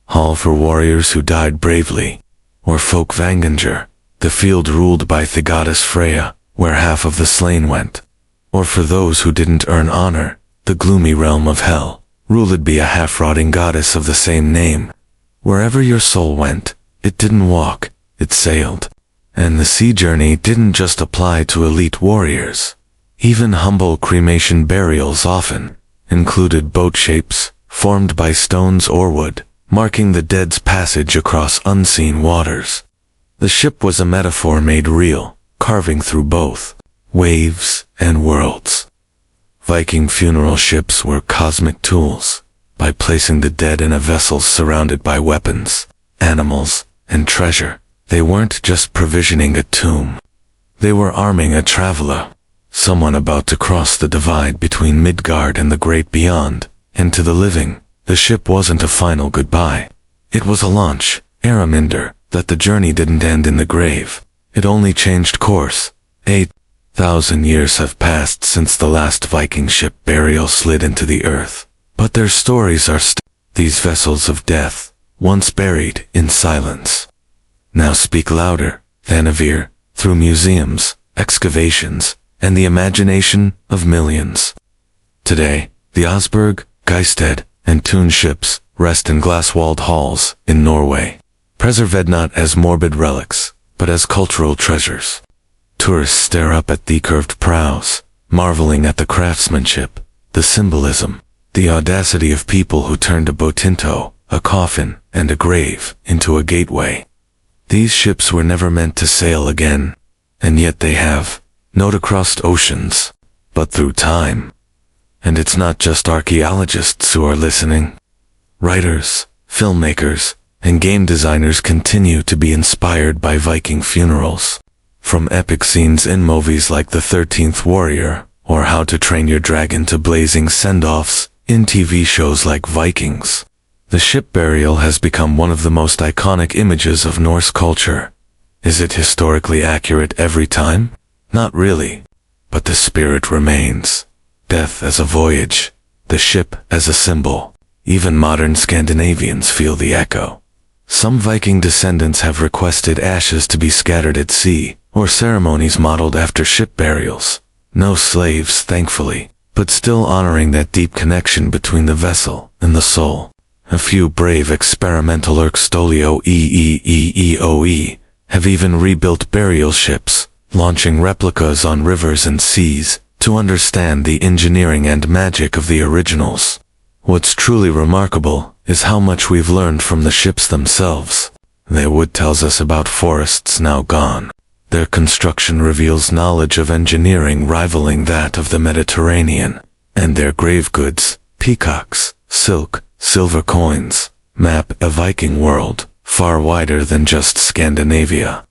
hall for warriors who died bravely. Or Folkvanginger, the field ruled by the goddess Freya, where half of the slain went. Or for those who didn't earn honor, the gloomy realm of hell, ruled by a half-rotting goddess of the same name. Wherever your soul went, it didn't walk, it sailed. And the sea journey didn't just apply to elite warriors. Even humble cremation burials often included boat shapes, formed by stones or wood, marking the dead's passage across unseen waters. The ship was a metaphor made real, carving through both waves and worlds. Viking funeral ships were cosmic tools. By placing the dead in a vessel surrounded by weapons, animals, and treasure, they weren't just provisioning a tomb. They were arming a traveler, someone about to cross the divide between Midgard and the great beyond. And to the living, the ship wasn't a final goodbye. It was a launch, Araminder, that the journey didn't end in the grave. It only changed course. 8,000 years have passed since the last Viking ship burial slid into the earth. But their stories are these vessels of death, once buried in silence, now speak louder than ever, through museums, excavations, and the imagination of millions. Today, the Osberg, Geisted, and Thun ships rest in glass-walled halls in Norway, preserved not as morbid relics, but as cultural treasures. Tourists stare up at the curved prows, marveling at the craftsmanship, the symbolism, the audacity of people who turned a botinto, a coffin, and a grave into a gateway. These ships were never meant to sail again, and yet they have, not across oceans, but through time. And it's not just archaeologists who are listening. Writers, filmmakers, and game designers continue to be inspired by Viking funerals. From epic scenes in movies like The 13th Warrior, or How to Train Your Dragon to blazing send-offs in TV shows like Vikings. The ship burial has become one of the most iconic images of Norse culture. Is it historically accurate every time? Not really. But the spirit remains. Death as a voyage, the ship as a symbol. Even modern Scandinavians feel the echo. Some Viking descendants have requested ashes to be scattered at sea, or ceremonies modeled after ship burials. No slaves, thankfully, but still honoring that deep connection between the vessel and the soul. A few brave experimental Erkstolio EEEEOE have even rebuilt burial ships, launching replicas on rivers and seas, to understand the engineering and magic of the originals. What's truly remarkable is how much we've learned from the ships themselves. Their wood tells us about forests now gone. Their construction reveals knowledge of engineering rivaling that of the Mediterranean, and their grave goods, peacocks, silk, silver coins, map a Viking world, far wider than just Scandinavia.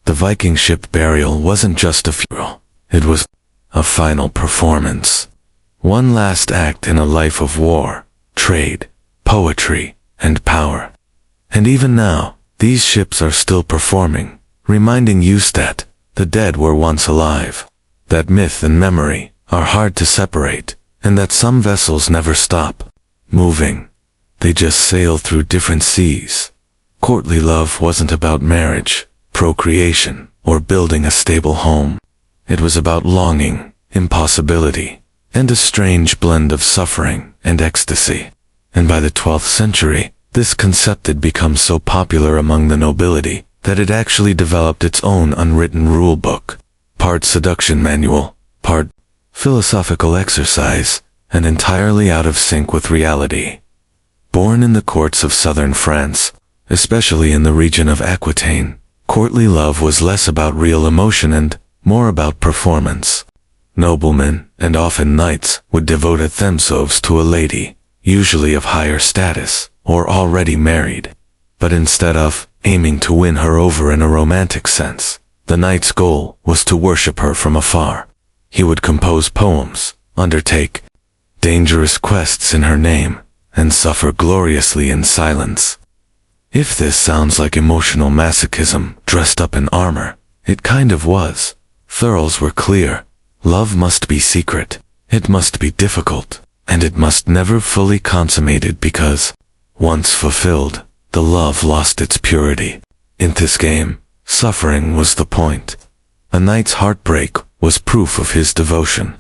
The Viking ship burial wasn't just a funeral, it was a final performance. One last act in a life of war, trade, poetry, and power. And even now, these ships are still performing, reminding you that the dead were once alive, that myth and memory are hard to separate, and that some vessels never stop moving. They just sail through different seas. Courtly love wasn't about marriage, procreation, or building a stable home. It was about longing, impossibility, and a strange blend of suffering and ecstasy. And by the 12th century, this concept had become so popular among the nobility that it actually developed its own unwritten rule book, part seduction manual, part philosophical exercise, and entirely out of sync with reality. Born in the courts of southern France, especially in the region of Aquitaine, courtly love was less about real emotion and more about performance. Noblemen, and often knights, would devote themselves to a lady, usually of higher status, or already married. But instead of aiming to win her over in a romantic sense, the knight's goal was to worship her from afar. He would compose poems, undertake dangerous quests in her name, and suffer gloriously in silence. If this sounds like emotional masochism dressed up in armor, it kind of was. The rules were clear. Love must be secret, it must be difficult, and it must never fully consummated because, once fulfilled, the love lost its purity. In this game, suffering was the point. A knight's heartbreak was proof of his devotion.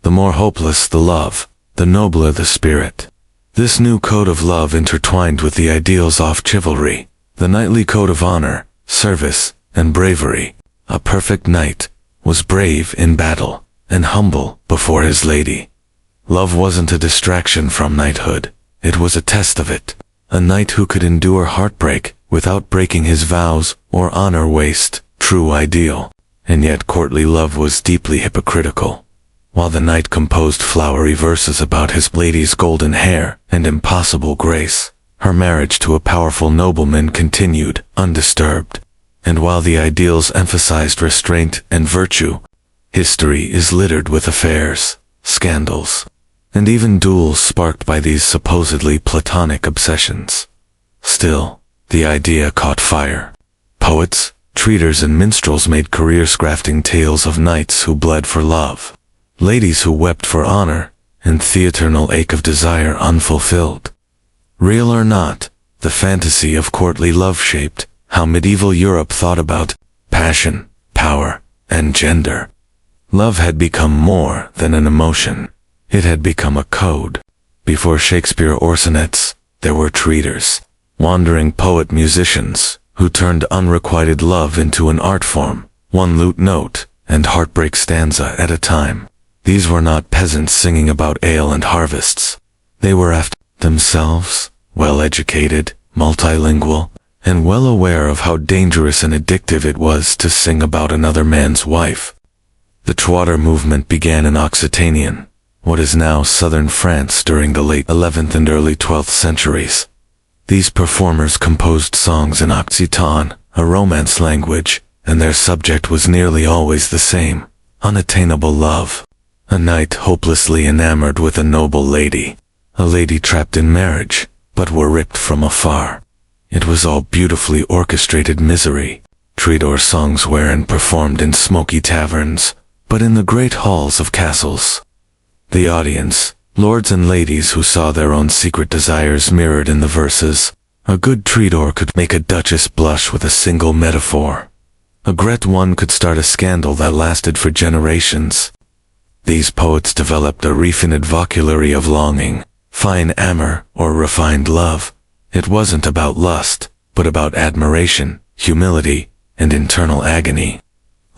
The more hopeless the love, the nobler the spirit. This new code of love intertwined with the ideals of chivalry, the knightly code of honor, service, and bravery. A perfect knight was brave in battle, and humble before his lady. Love wasn't a distraction from knighthood, it was a test of it. A knight who could endure heartbreak without breaking his vows or honor waste, true ideal. And yet courtly love was deeply hypocritical. While the knight composed flowery verses about his lady's golden hair and impossible grace, her marriage to a powerful nobleman continued, undisturbed. And while the ideals emphasized restraint and virtue, history is littered with affairs, scandals, and even duels sparked by these supposedly platonic obsessions. Still, the idea caught fire. Poets, treaters, and minstrels made careers crafting tales of knights who bled for love, ladies who wept for honor, and the eternal ache of desire unfulfilled. Real or not, the fantasy of courtly love shaped how medieval Europe thought about passion, power, and gender. Love had become more than an emotion. It had become a code. Before Shakespeare or sonnets, there were treaters, wandering poet-musicians, who turned unrequited love into an art form, one lute note, and heartbreak stanza at a time. These were not peasants singing about ale and harvests. They were after themselves, well-educated, multilingual, and well aware of how dangerous and addictive it was to sing about another man's wife. The Trotter movement began in Occitanian, what is now southern France, during the late 11th and early 12th centuries. These performers composed songs in Occitan, a Romance language, and their subject was nearly always the same: unattainable love. A knight hopelessly enamored with a noble lady, a lady trapped in marriage, but were ripped from afar. It was all beautifully orchestrated misery. Troubadour songs weren't performed in smoky taverns, but in the great halls of castles. The audience, lords and ladies who saw their own secret desires mirrored in the verses. A good troubadour could make a duchess blush with a single metaphor. A great one could start a scandal that lasted for generations. These poets developed a refined vocabulary of longing, fine amour, or refined love. It wasn't about lust, but about admiration, humility, and internal agony.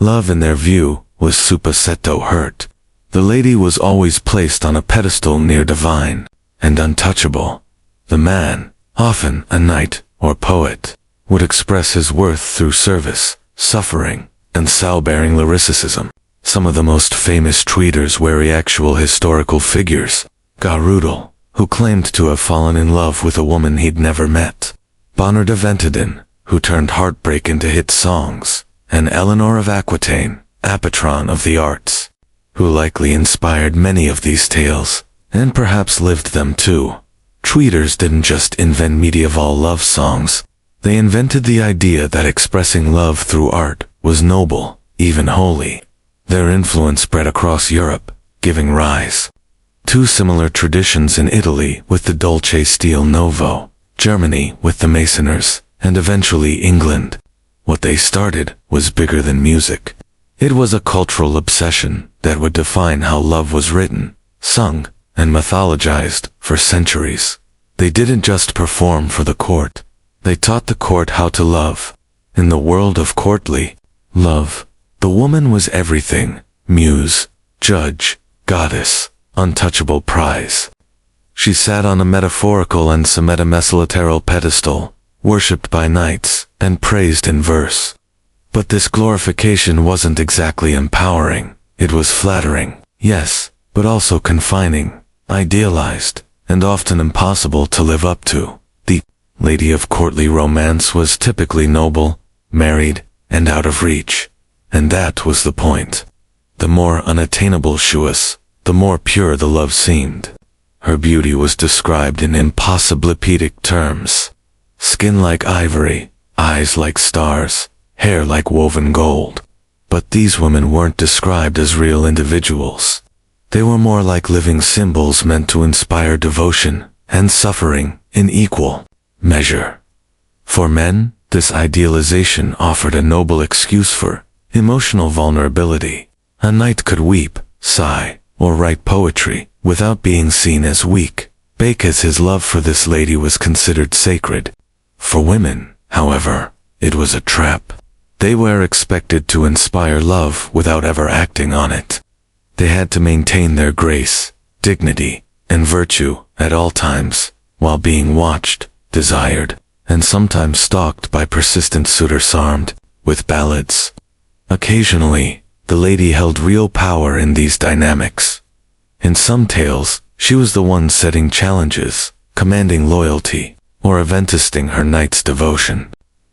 Love, in their view, was supersetto hurt. The lady was always placed on a pedestal near divine and untouchable. The man, often a knight or poet, would express his worth through service, suffering, and soul-bearing lyricism. Some of the most famous tweeters were actual historical figures. Garudel, who claimed to have fallen in love with a woman he'd never met. Bonner de Ventadin, who turned heartbreak into hit songs. And Eleanor of Aquitaine, a patron of the arts, who likely inspired many of these tales, and perhaps lived them too. Tweeters didn't just invent medieval love songs. They invented the idea that expressing love through art was noble, even holy. Their influence spread across Europe, giving rise to similar traditions in Italy with the Dolce Stil Novo, Germany with the Masoners, and eventually England. What they started was bigger than music. It was a cultural obsession that would define how love was written, sung, and mythologized for centuries. They didn't just perform for the court. They taught the court how to love. In the world of courtly love, the woman was everything: muse, judge, goddess, untouchable prize. She sat on a metaphorical and symmetrical pedestal, worshipped by knights, and praised in verse. But this glorification wasn't exactly empowering. It was flattering, yes, but also confining, idealized, and often impossible to live up to. The lady of courtly romance was typically noble, married, and out of reach. And that was the point. The more unattainable she was, the more pure the love seemed. Her beauty was described in impossibilipedic terms. Skin like ivory, eyes like stars, hair like woven gold. But these women weren't described as real individuals. They were more like living symbols meant to inspire devotion and suffering in equal measure. For men, this idealization offered a noble excuse for emotional vulnerability. A knight could weep, sigh, or write poetry without being seen as weak, because his love for this lady was considered sacred. For women, however, it was a trap. They were expected to inspire love without ever acting on it. They had to maintain their grace, dignity, and virtue at all times, while being watched, desired, and sometimes stalked by persistent suitors armed with ballads. Occasionally, the lady held real power in these dynamics. In some tales, she was the one setting challenges, commanding loyalty, or eventisting her knight's devotion.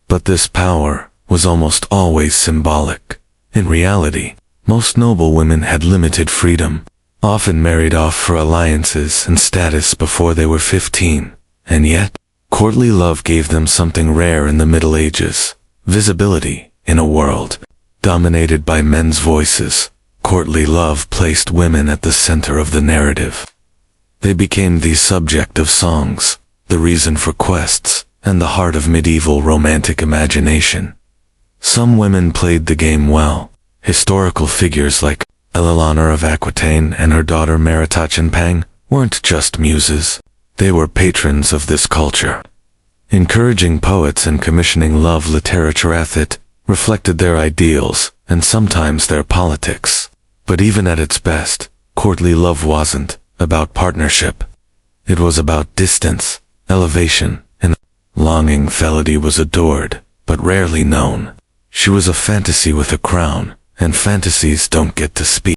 But this power was almost always symbolic. In reality, most noble women had limited freedom, often married off for alliances and status before they were 15, and yet, courtly love gave them something rare in the Middle Ages: visibility. In a world dominated by men's voices, courtly love placed women at the center of the narrative. They became the subject of songs, the reason for quests, and the heart of medieval romantic imagination. Some women played the game well. Historical figures like Eleanor of Aquitaine and her daughter Meritachenpang weren't just muses. They were patrons of this culture. Encouraging poets and commissioning love literature at it reflected their ideals and sometimes their politics. But even at its best, courtly love wasn't about partnership. It was about distance, elevation, and longing. Felody was adored, but rarely known. She was a fantasy with a crown, and fantasies don't get to speak.